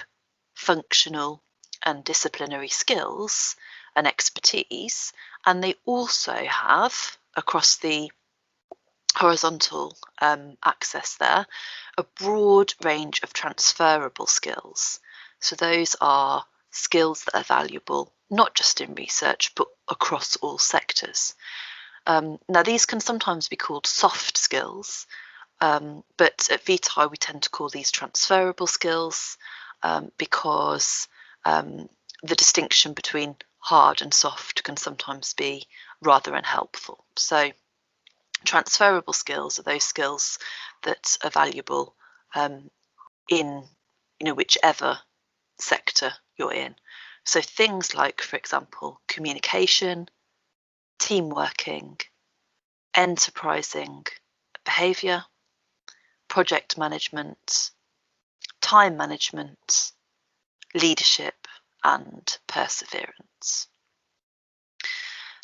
functional and disciplinary skills and expertise, and they also have, across the horizontal axis there, a broad range of transferable skills. So those are skills that are valuable not just in research but across all sectors. Now these can sometimes be called soft skills, but at Vitae we tend to call these transferable skills because the distinction between hard and soft can sometimes be rather unhelpful. So transferable skills are those skills that are valuable in whichever sector you're in. So things like, for example, communication, team working, enterprising behaviour, project management, time management, leadership and perseverance.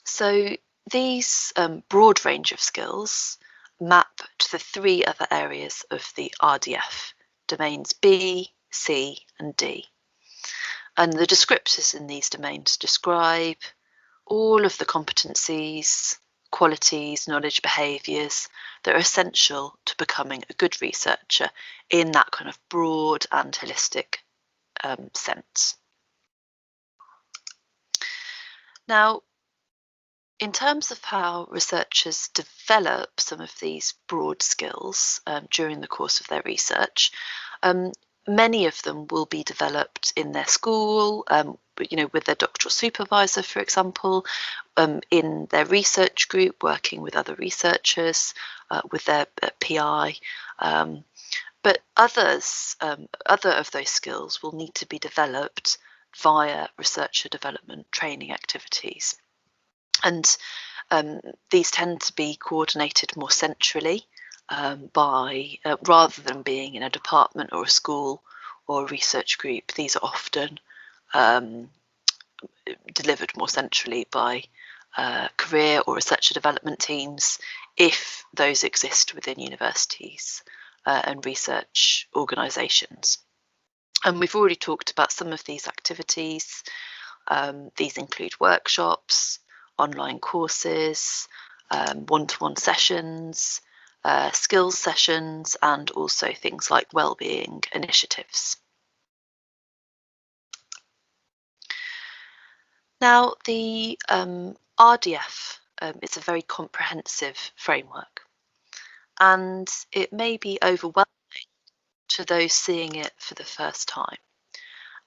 So these broad range of skills map to the three other areas of the RDF, domains B, C and D. And the descriptors in these domains describe all of the competencies, qualities, knowledge, behaviours that are essential to becoming a good researcher in that kind of broad and holistic sense. Now, in terms of how researchers develop some of these broad skills during the course of their research, many of them will be developed in their school, with their doctoral supervisor, for example, in their research group, working with other researchers, with their PI. But other of those skills will need to be developed via researcher development training activities. And these tend to be coordinated more centrally rather than being in a department or a school or a research group. These are often delivered more centrally by career or researcher development teams, if those exist within universities and research organisations. And we've already talked about some of these activities. These include workshops, online courses, one-to-one sessions, skills sessions, and also things like wellbeing initiatives. Now, the RDF is a very comprehensive framework, and it may be overwhelming to those seeing it for the first time.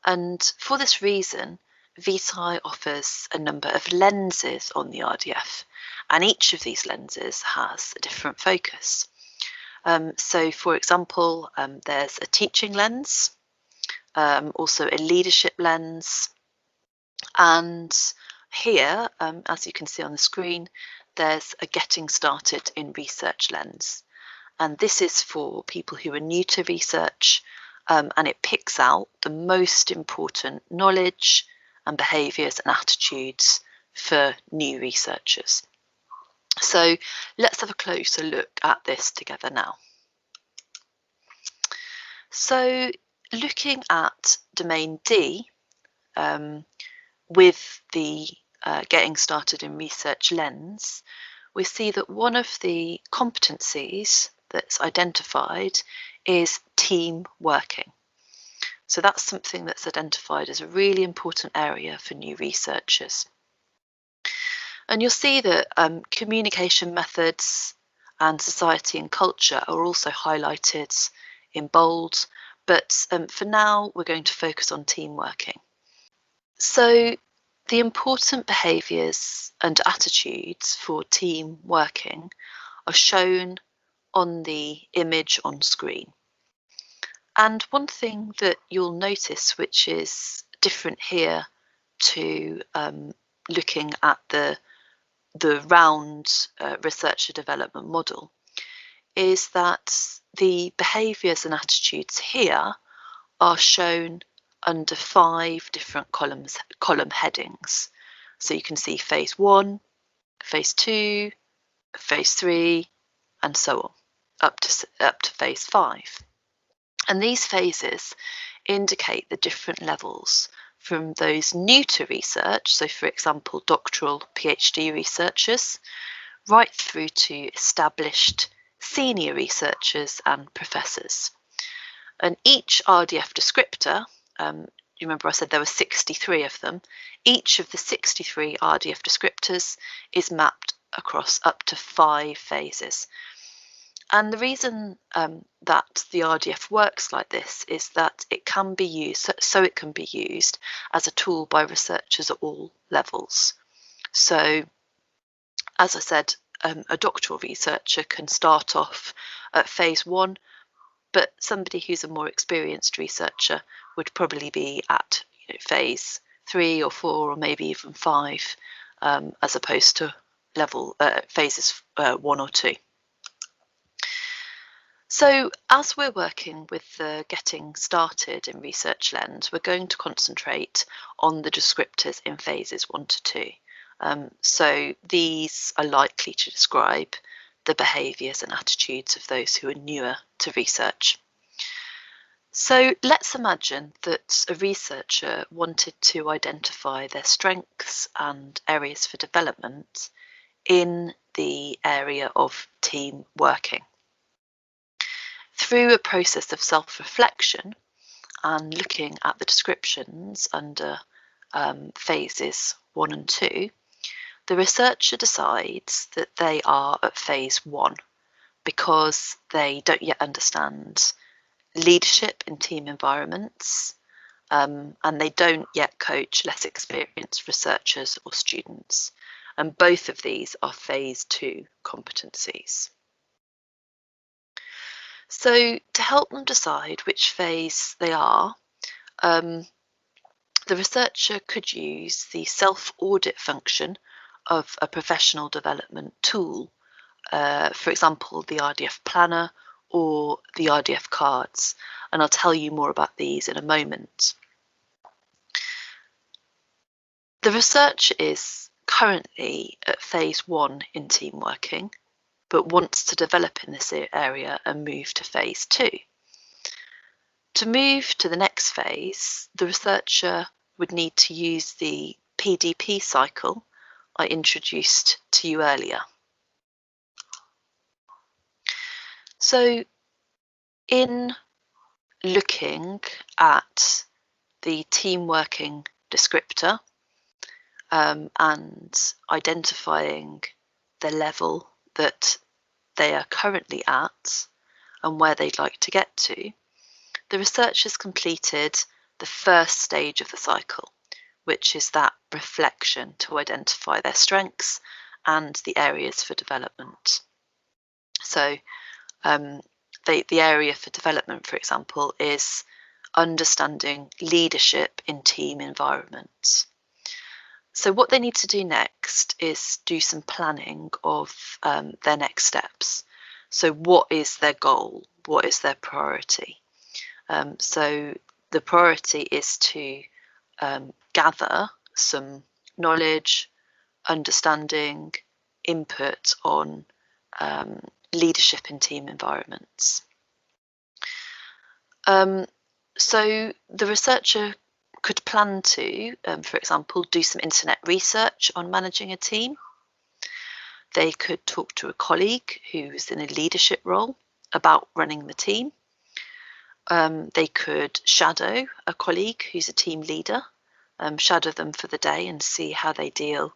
And for this reason, Vitae offers a number of lenses on the RDF, and each of these lenses has a different focus. So, for example, there's a teaching lens, also a leadership lens, and here, as you can see on the screen, there's a getting started in research lens. And this is for people who are new to research, and it picks out the most important knowledge and behaviours and attitudes for new researchers. So let's have a closer look at this together now. So looking at domain D, with the Getting Started in Research lens, we see that one of the competencies that's identified is team working. So that's something that's identified as a really important area for new researchers. And you'll see that communication methods and society and culture are also highlighted in bold, but for now we're going to focus on team working. So the important behaviours and attitudes for team working are shown on the image on screen. And one thing that you'll notice, which is different here to looking at the round researcher development model, is that the behaviours and attitudes here are shown under 5 different column headings. So you can see phase 1, phase 2, phase 3, and so on, up to phase 5. And these phases indicate the different levels from those new to research, so for example doctoral PhD researchers, right through to established senior researchers and professors. And each RDF descriptor, you remember I said there were 63 of them, each of the 63 RDF descriptors is mapped across up to 5 phases. And the reason that the RDF works like this is that it can be used, so it can be used as a tool by researchers at all levels. So, as I said, a doctoral researcher can start off at phase 1, but somebody who's a more experienced researcher would probably be at phase 3 or 4 or maybe even 5, as opposed to phases 1 or 2. So as we're working with the Getting Started in Research lens, we're going to concentrate on the descriptors in phases 1 to 2. So these are likely to describe the behaviours and attitudes of those who are newer to research. So let's imagine that a researcher wanted to identify their strengths and areas for development in the area of team working. Through a process of self-reflection and looking at the descriptions under phases 1 and 2, the researcher decides that they are at phase 1 because they don't yet understand leadership in team environments, and they don't yet coach less experienced researchers or students. And both of these are phase 2 competencies. So to help them decide which phase they are, the researcher could use the self-audit function of a professional development tool, for example, the RDF Planner or the RDF cards, and I'll tell you more about these in a moment. The researcher is currently at phase 1 in team working, but wants to develop in this area and move to phase 2. To move to the next phase, the researcher would need to use the PDP cycle I introduced to you earlier. So in looking at the team working descriptor and identifying the level that they are currently at and where they'd like to get to, the researchers completed the first stage of the cycle, which is that reflection to identify their strengths and the areas for development. So the area for development, for example, is understanding leadership in team environments. So what they need to do next is do some planning of their next steps. So what is their goal? What is their priority? So the priority is to gather some knowledge, understanding, input on leadership in team environments. So the researcher could plan to, for example, do some internet research on managing a team. They could talk to a colleague who's in a leadership role about running the team. They could shadow a colleague who's a team leader, shadow them for the day and see how they deal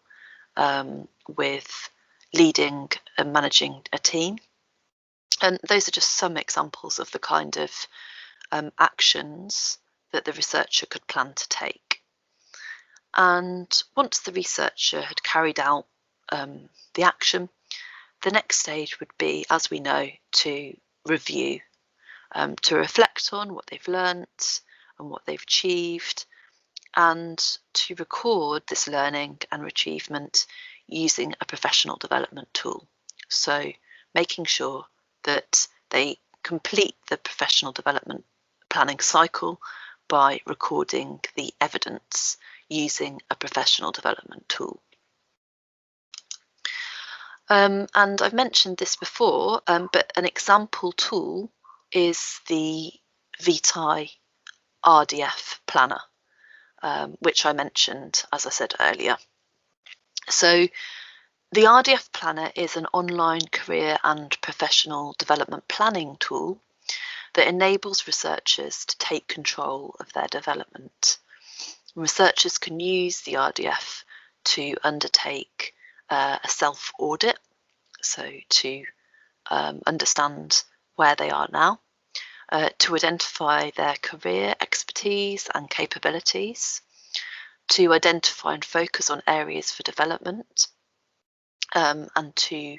with leading and managing a team. And those are just some examples of the kind of actions that the researcher could plan to take. And once the researcher had carried out the action, the next stage would be, as we know, to review, to reflect on what they've learnt and what they've achieved, and to record this learning and achievement using a professional development tool. So making sure that they complete the professional development planning cycle by recording the evidence using a professional development tool. And I've mentioned this before, but an example tool is the Vitae RDF planner, which I mentioned, as I said earlier. So the RDF planner is an online career and professional development planning tool that enables researchers to take control of their development. Researchers can use the RDF to undertake a self-audit, so to understand where they are now, to identify their career expertise and capabilities, to identify and focus on areas for development, and to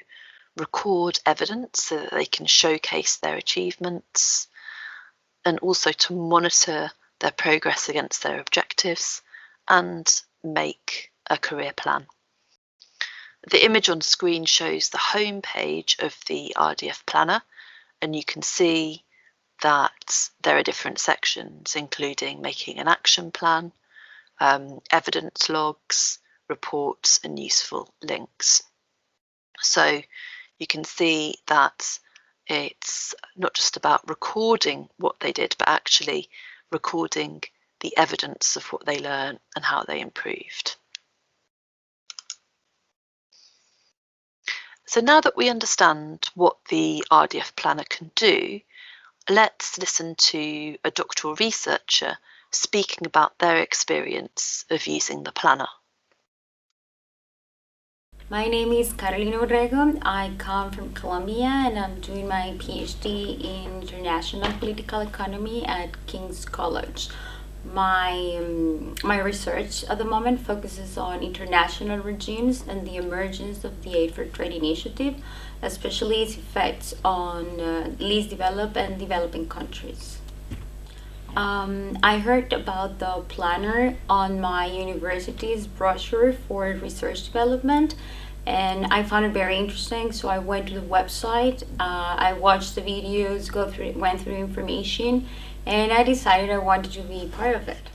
record evidence so that they can showcase their achievements, and also to monitor their progress against their objectives and make a career plan. The image on screen shows the home page of the RDF planner, and you can see that there are different sections, including making an action plan, evidence logs, reports, and useful links. So you can see that it's not just about recording what they did, but actually recording the evidence of what they learned and how they improved. So now that we understand what the RDF planner can do, let's listen to a doctoral researcher speaking about their experience of using the planner. My name is Carolina Orrego. I come from Colombia and I'm doing my PhD in International Political Economy at King's College. My research at the moment focuses on international regimes and the emergence of the Aid for Trade initiative, especially its effects on least developed and developing countries. I heard about the planner on my university's brochure for research development, and I found it very interesting, so I went to the website, I watched the videos, went through information, and I decided I wanted to be part of it.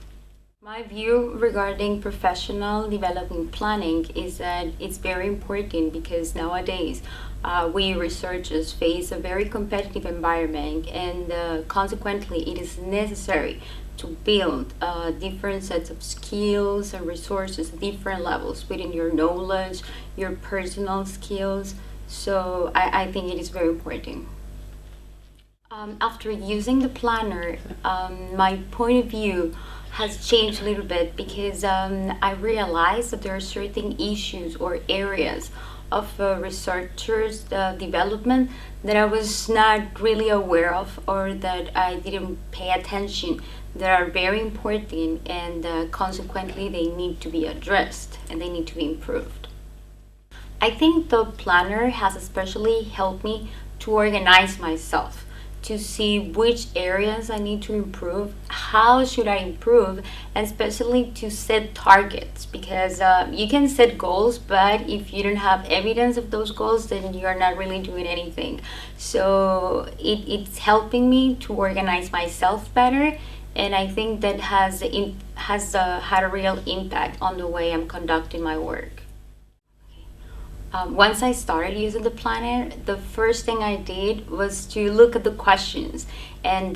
My view regarding professional development planning is that it's very important because nowadays we researchers face a very competitive environment, and consequently it is necessary to build different sets of skills and resources at different levels within your knowledge, your personal skills. So I think it is very important. After using the planner, my point of view has changed a little bit because I realized that there are certain issues or areas of researchers' development that I was not really aware of, or that I didn't pay attention, that are very important, and consequently they need to be addressed and they need to be improved. I think the planner has especially helped me to organize myself, to see which areas I need to improve, how should I improve, and especially to set targets, because you can set goals, but if you don't have evidence of those goals, then you're not really doing anything. So it's helping me to organize myself better, and I think that has had a real impact on the way I'm conducting my work. Once I started using the planner, the first thing I did was to look at the questions and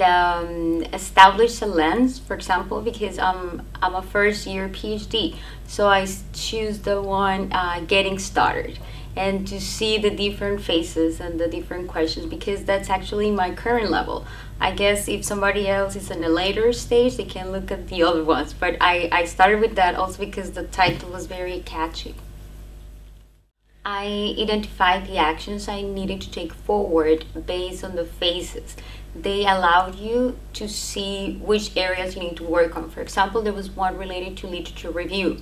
establish a lens, for example, because I'm a first year PhD. So I choose the one getting started, and to see the different phases and the different questions, because that's actually my current level. I guess if somebody else is in a later stage, they can look at the other ones. But I started with that also because the title was very catchy. I identified the actions I needed to take forward based on the phases. They allowed you to see which areas you need to work on. For example, there was one related to literature review.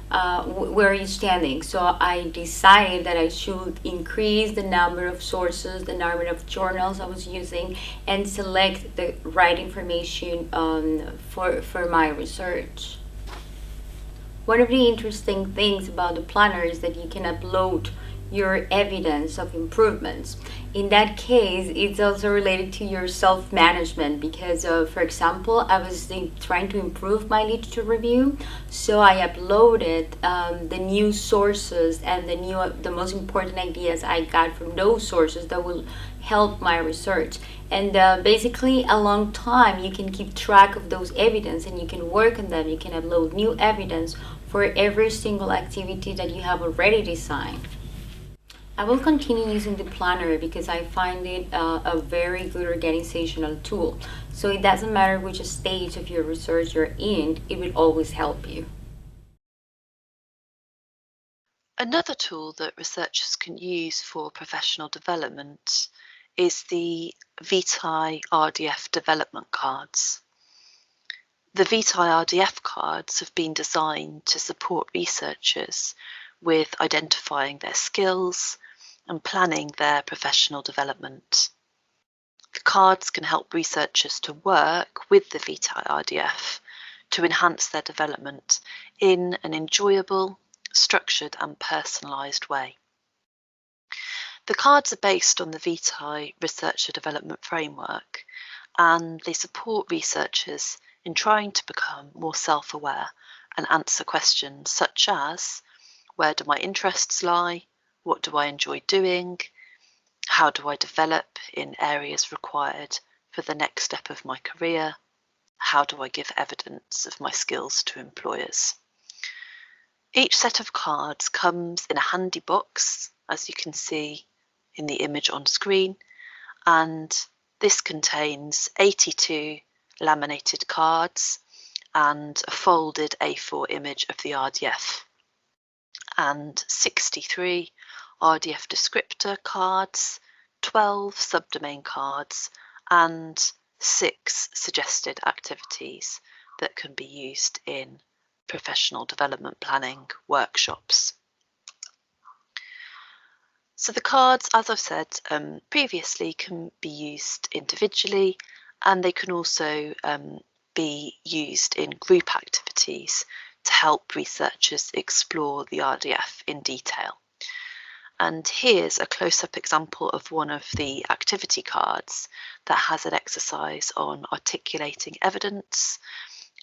Where are you standing? So I decided that I should increase the number of sources, the number of journals I was using, and select the right information for my research. One of the interesting things about the planner is that you can upload your evidence of improvements. In that case, it's also related to your self-management, because for example, I was trying to improve my literature review, so I uploaded the new sources and the most important ideas I got from those sources that will help my research. And basically, a long time you can keep track of those evidence, and you can work on them. You can upload new evidence for every single activity that you have already designed. I will continue using the planner because I find it a very good organizational tool. So it doesn't matter which stage of your research you're in, it will always help you. Another tool that researchers can use for professional development is the Vitae RDF development cards. The Vitae RDF cards have been designed to support researchers with identifying their skills and planning their professional development. The cards can help researchers to work with the Vitae RDF to enhance their development in an enjoyable, structured and personalised way. The cards are based on the Vitae Researcher Development Framework, and they support researchers in trying to become more self-aware and answer questions such as, where do my interests lie? What do I enjoy doing? How do I develop in areas required for the next step of my career? How do I give evidence of my skills to employers? Each set of cards comes in a handy box, as you can see in the image on screen, and this contains 82 laminated cards and a folded A4 image of the RDF, and 63 RDF descriptor cards, 12 subdomain cards, and 6 suggested activities that can be used in professional development planning workshops. So the cards, as I've said previously, can be used individually, and they can also be used in group activities to help researchers explore the RDF in detail. And here's a close-up example of one of the activity cards that has an exercise on articulating evidence,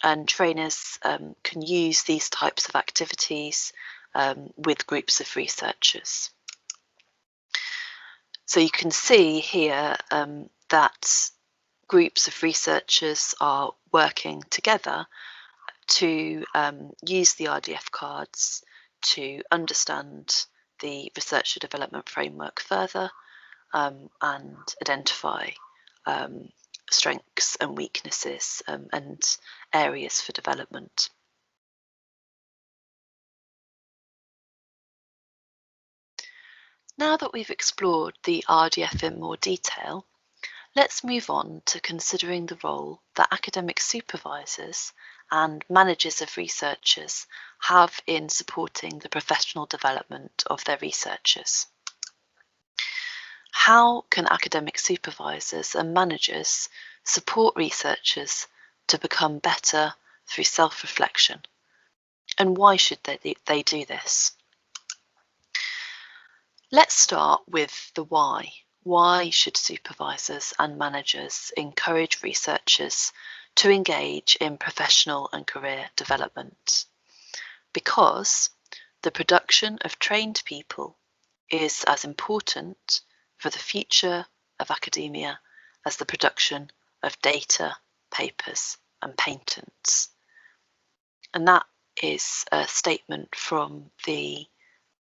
and trainers can use these types of activities with groups of researchers. So you can see here that groups of researchers are working together to use the RDF cards to understand the researcher development framework further and identify strengths and weaknesses and areas for development. Now that we've explored the RDF in more detail, let's move on to considering the role that academic supervisors and managers of researchers have in supporting the professional development of their researchers. How can academic supervisors and managers support researchers to become better through self-reflection? And why should they do this? Let's start with the why. Why should supervisors and managers encourage researchers to engage in professional and career development? Because the production of trained people is as important for the future of academia as the production of data, papers, and patents. And that is a statement from the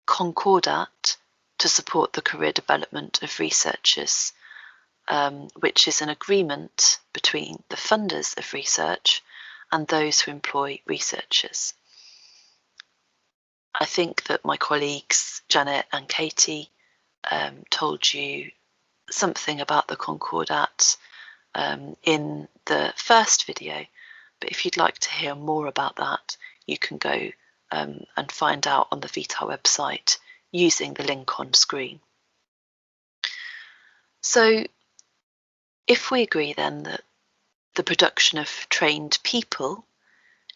Concordat to support the career development of researchers, which is an agreement between the funders of research and those who employ researchers. I think that my colleagues Janet and Katie told you something about the Concordat in the first video, but if you'd like to hear more about that, you can go and find out on the Vitae website using the link on screen. So if we agree then that the production of trained people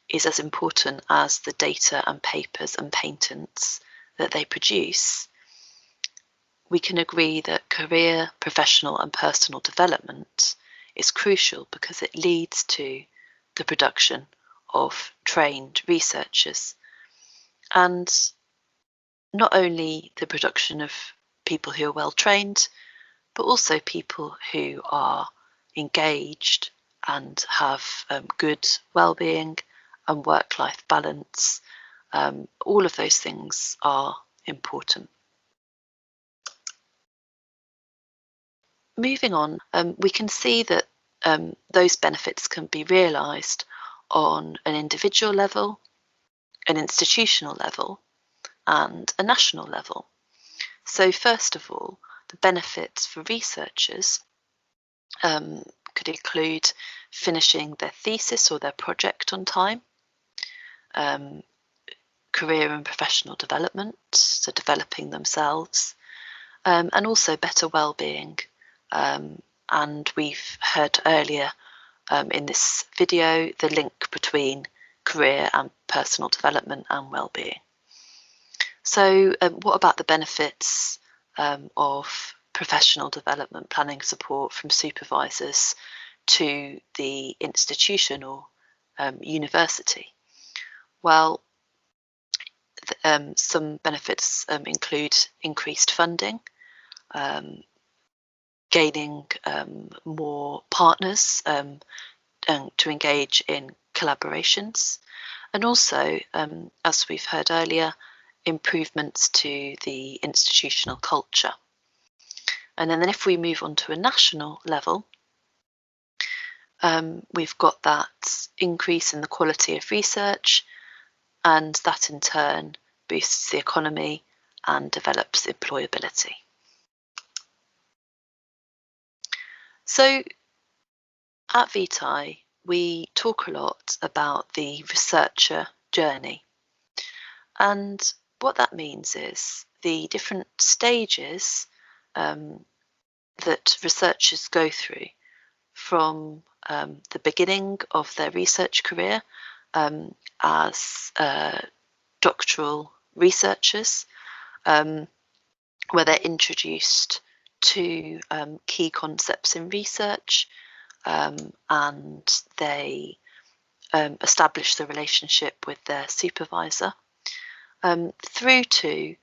is as important as the data and papers and patents that they produce, we can agree that career, professional and personal development is crucial because it leads to the production of trained researchers, and not only the production of people who are well trained, but also people who are engaged and have good well-being and work-life balance. All of those things are important. Moving on, we can see that those benefits can be realised on an individual level, an institutional level, and a national level. So first of all, the benefits for researchers could include finishing their thesis or their project on time, career and professional development, so developing themselves, and also better well-being. And we've heard earlier in this video the link between career and personal development and well-being. So what about the benefits of professional development planning support from supervisors to the institution or university? Well, some benefits include increased funding, gaining more partners to engage in collaborations, and also, as we've heard earlier, improvements to the institutional culture. And then if we move on to a national level, we've got that increase in the quality of research, and that in turn boosts the economy and develops employability. So at Vitae, we talk a lot about the researcher journey. And what that means is the different stages that researchers go through from the beginning of their research career as doctoral researchers, where they're introduced to key concepts in research, and they establish the relationship with their supervisor, through to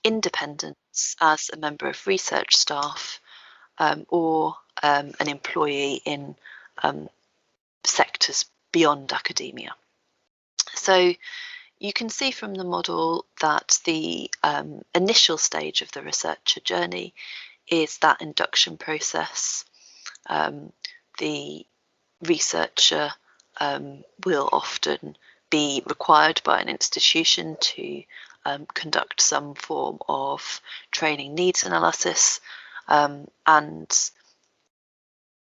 independence as a member of research staff or an employee in sectors beyond academia. So you can see from the model that the initial stage of the researcher journey is that induction process. The researcher will often be required by an institution to conduct some form of training needs analysis, and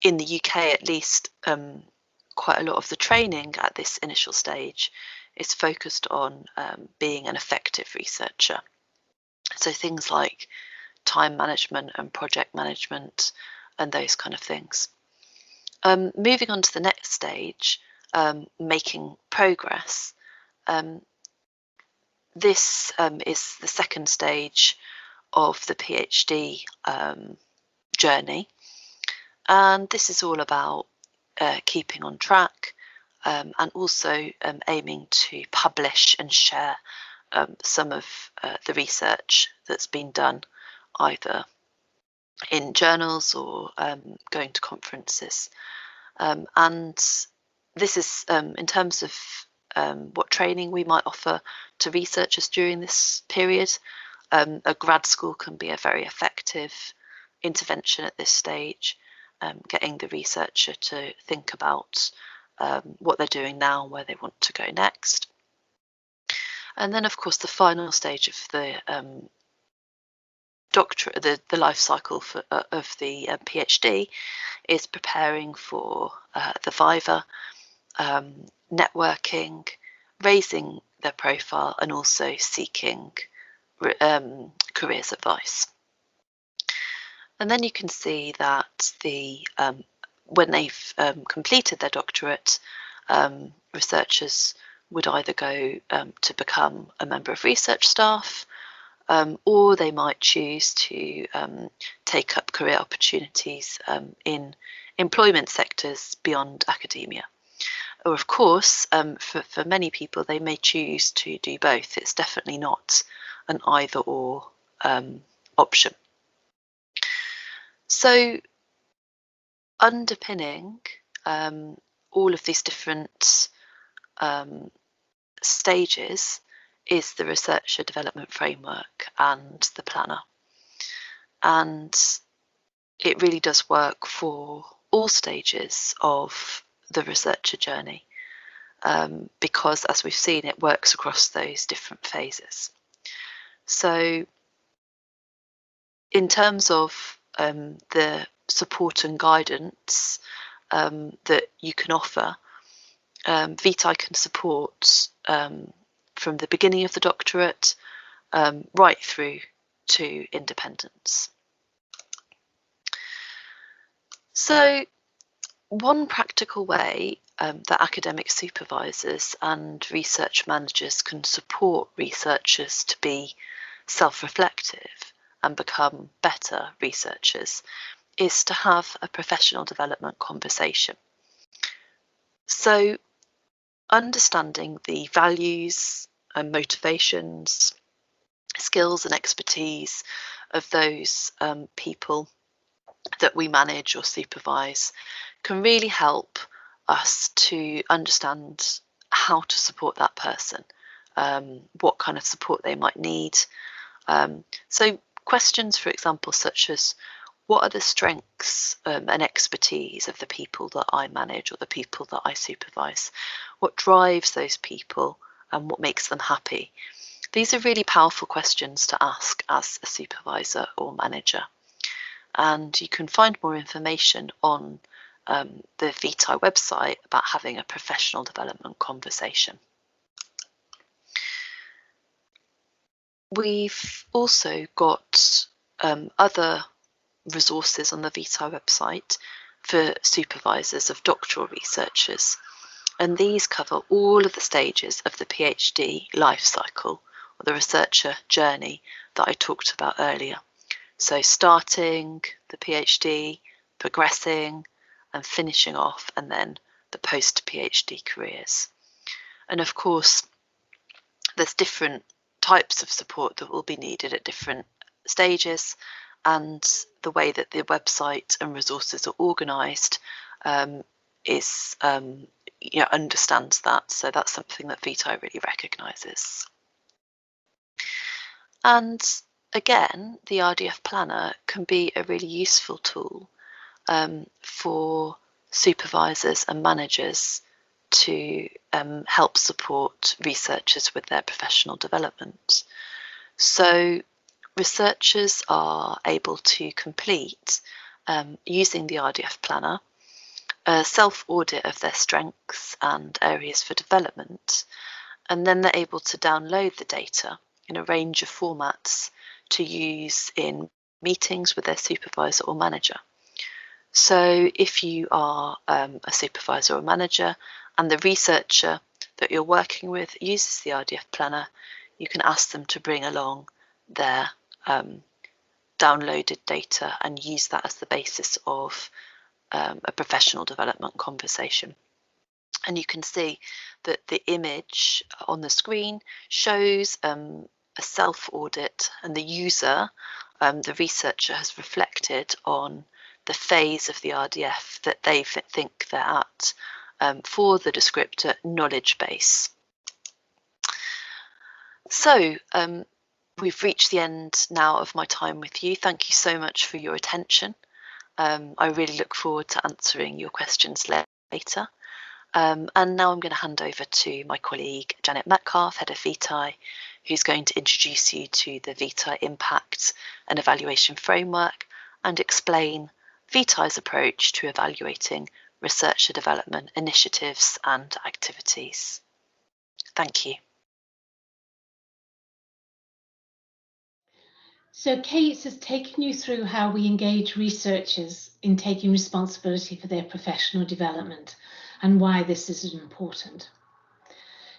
in the UK at least, quite a lot of the training at this initial stage is focused on being an effective researcher. So things like time management and project management and those kind of things. Moving on to the next stage, making progress. This is the second stage of the PhD journey, and this is all about keeping on track and also aiming to publish and share some of the research that's been done either in journals or going to conferences. And this is in terms of what training we might offer to researchers during this period. A grad school can be a very effective intervention at this stage, getting the researcher to think about what they're doing now and where they want to go next. And then, of course, the final stage of the doctorate, the life cycle of the PhD, is preparing for the Viva, networking, raising their profile, and also seeking careers advice. And then you can see that when they've completed their doctorate, researchers would either go to become a member of research staff, or they might choose to take up career opportunities in employment sectors beyond academia. Or of course, for many people, they may choose to do both. It's definitely not an either or option. So underpinning all of these different stages is the researcher development framework and the planner. And it really does work for all stages of the researcher journey, because as we've seen, it works across those different phases. So in terms of the support and guidance that you can offer, Vitae can support from the beginning of the doctorate right through to independence. So one practical way that academic supervisors and research managers can support researchers to be self-reflective and become better researchers is to have a professional development conversation. So understanding the values and motivations, skills and expertise of those people that we manage or supervise can really help us to understand how to support that person, what kind of support they might need. So questions, for example, such as, what are the strengths and expertise of the people that I manage or the people that I supervise? What drives those people and what makes them happy? These are really powerful questions to ask as a supervisor or manager. And you can find more information on the Vitae website about having a professional development conversation. We've also got other resources on the Vitae website for supervisors of doctoral researchers, and these cover all of the stages of the PhD life cycle or the researcher journey that I talked about earlier. So starting the PhD, progressing and finishing off, and then the post-PhD careers. And of course, there's different types of support that will be needed at different stages, and the way that the website and resources are organised is understands that. So that's something that Vitae really recognises. And again, the RDF planner can be a really useful tool for supervisors and managers to help support researchers with their professional development. So researchers are able to complete, using the RDF planner, a self-audit of their strengths and areas for development, and then they're able to download the data in a range of formats to use in meetings with their supervisor or manager. So if you are a supervisor or manager and the researcher that you're working with uses the RDF planner, you can ask them to bring along their downloaded data and use that as the basis of a professional development conversation. And you can see that the image on the screen shows a self-audit, and the user, the researcher, has reflected on the phase of the RDF that they think they're at for the descriptor knowledge base. So we've reached the end now of my time with you. Thank you so much for your attention. I really look forward to answering your questions later. And now I'm going to hand over to my colleague Janet Metcalf, Head of Vitae, who's going to introduce you to the Vitae Impact and Evaluation Framework and explain Vitae's approach to evaluating researcher development initiatives and activities. Thank you. So Kate has taken you through how we engage researchers in taking responsibility for their professional development and why this is important.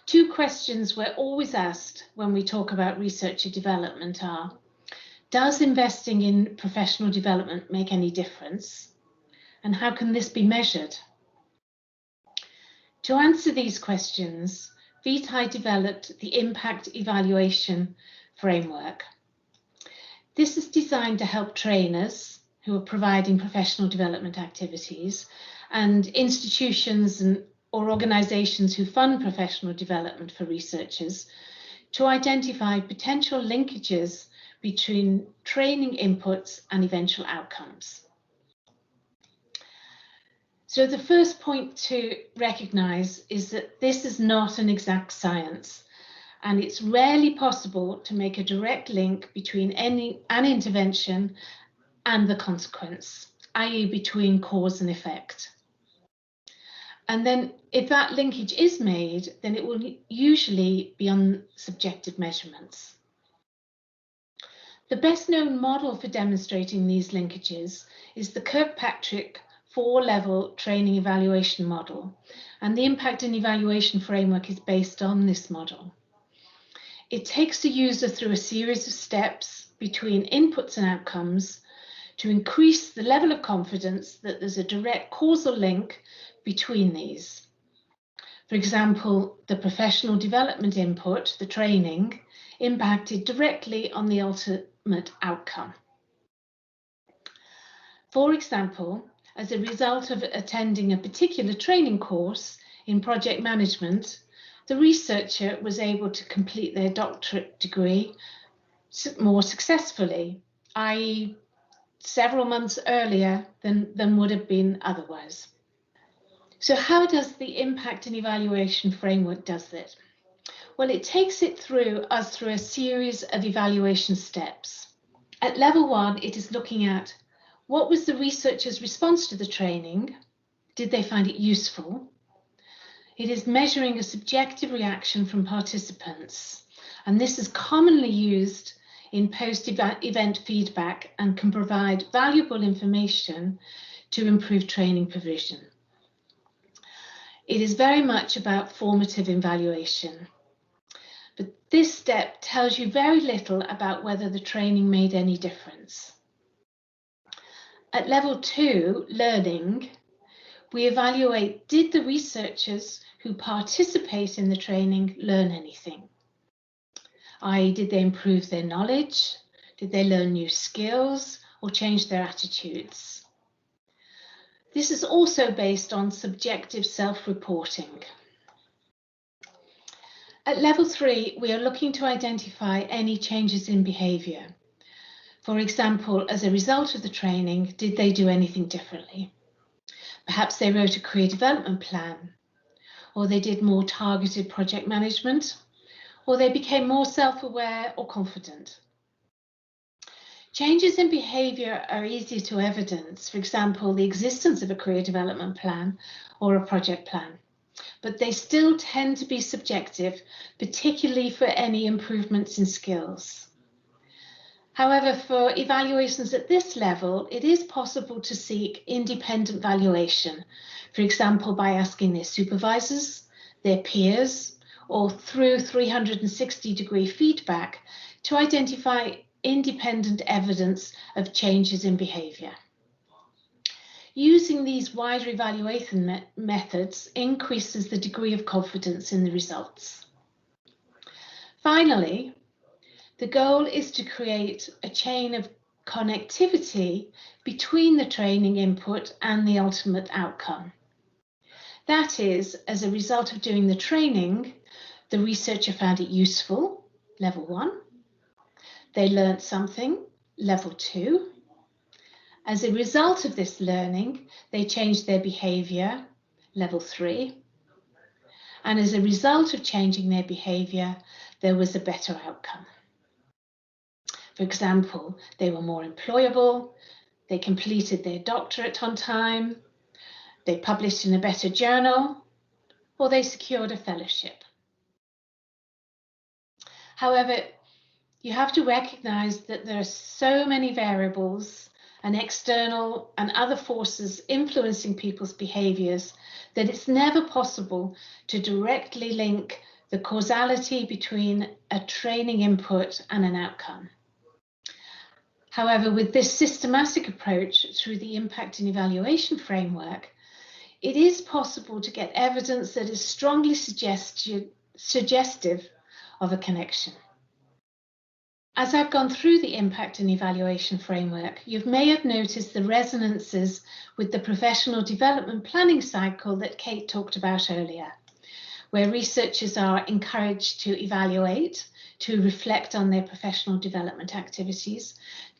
Two questions we're always asked when we talk about researcher development are, does investing in professional development make any difference? And how can this be measured? To answer these questions, Vitae developed the Impact Evaluation Framework. This is designed to help trainers who are providing professional development activities and institutions or organisations who fund professional development for researchers to identify potential linkages between training inputs and eventual outcomes. So the first point to recognise is that this is not an exact science, and it's rarely possible to make a direct link between an intervention and the consequence, i.e. between cause and effect. And then if that linkage is made, then it will usually be on subjective measurements. The best known model for demonstrating these linkages is the Kirkpatrick 4-level training evaluation model, and the Impact and Evaluation Framework is based on this model. It takes the user through a series of steps between inputs and outcomes to increase the level of confidence that there's a direct causal link between these. For example, the professional development input, the training, impacted directly on the ultimate outcome. For example, as a result of attending a particular training course in project management, the researcher was able to complete their doctorate degree more successfully, i.e. several months earlier than would have been otherwise. So how does the Impact and Evaluation Framework does it? Well, it takes us through a series of evaluation steps. At level 1, it is looking at what was the researcher's response to the training? Did they find it useful? It is measuring a subjective reaction from participants, and this is commonly used in post-event feedback and can provide valuable information to improve training provision. It is very much about formative evaluation, but this step tells you very little about whether the training made any difference. At level 2, learning, we evaluate, did the researchers who participate in the training learn anything? i.e., did they improve their knowledge? Did they learn new skills or change their attitudes? This is also based on subjective self-reporting. At level 3, we are looking to identify any changes in behaviour. For example, as a result of the training, did they do anything differently? Perhaps they wrote a career development plan, or they did more targeted project management, or they became more self-aware or confident. Changes in behaviour are easier to evidence, for example, the existence of a career development plan or a project plan, but they still tend to be subjective, particularly for any improvements in skills. However, for evaluations at this level, it is possible to seek independent valuation, for example, by asking their supervisors, their peers, or through 360-degree feedback to identify independent evidence of changes in behaviour. Using these wider evaluation methods increases the degree of confidence in the results. Finally, the goal is to create a chain of connectivity between the training input and the ultimate outcome. That is, as a result of doing the training, the researcher found it useful, level 1. They learned something, level 2. As a result of this learning, they changed their behaviour, level 3. And as a result of changing their behaviour, there was a better outcome. For example, they were more employable, they completed their doctorate on time, they published in a better journal, or they secured a fellowship. However, you have to recognise that there are so many variables and external and other forces influencing people's behaviours that it's never possible to directly link the causality between a training input and an outcome. However, with this systematic approach through the impact and evaluation framework, it is possible to get evidence that is strongly suggestive of a connection. As I've gone through the impact and evaluation framework, you may have noticed the resonances with the professional development planning cycle that Kate talked about earlier, where researchers are encouraged to evaluate, to reflect on their professional development activities,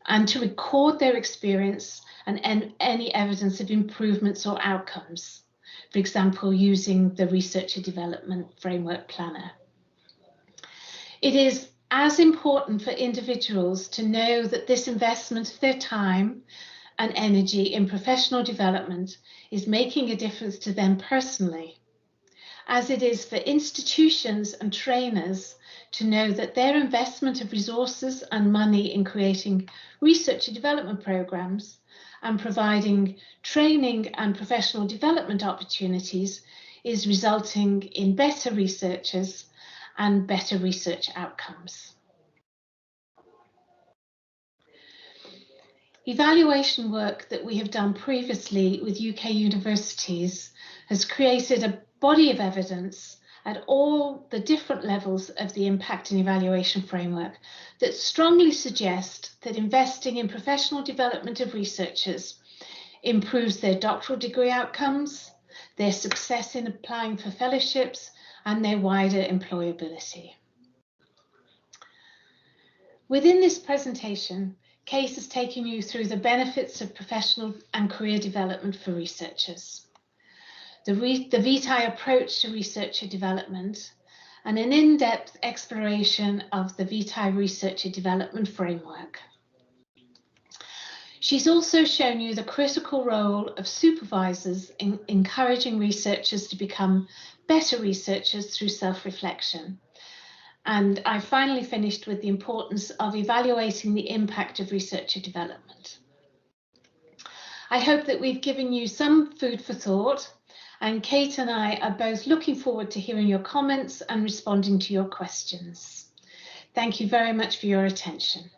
and to record their experience and any evidence of improvements or outcomes, for example, using the Researcher Development Framework Planner. It is as important for individuals to know that this investment of their time and energy in professional development is making a difference to them personally, as it is for institutions and trainers to know that their investment of resources and money in creating research and development programs and providing training and professional development opportunities is resulting in better researchers and better research outcomes. Evaluation work that we have done previously with UK universities has created a body of evidence at all the different levels of the impact and evaluation framework that strongly suggest that investing in professional development of researchers improves their doctoral degree outcomes, their success in applying for fellowships, and their wider employability. Within this presentation, Kate has taken you through the benefits of professional and career development for researchers, the Vitae approach to researcher development, and an in-depth exploration of the Vitae Researcher Development Framework. She's also shown you the critical role of supervisors in encouraging researchers to become better researchers through self-reflection. And I finally finished with the importance of evaluating the impact of researcher development. I hope that we've given you some food for thought, and Kate and I are both looking forward to hearing your comments and responding to your questions. Thank you very much for your attention.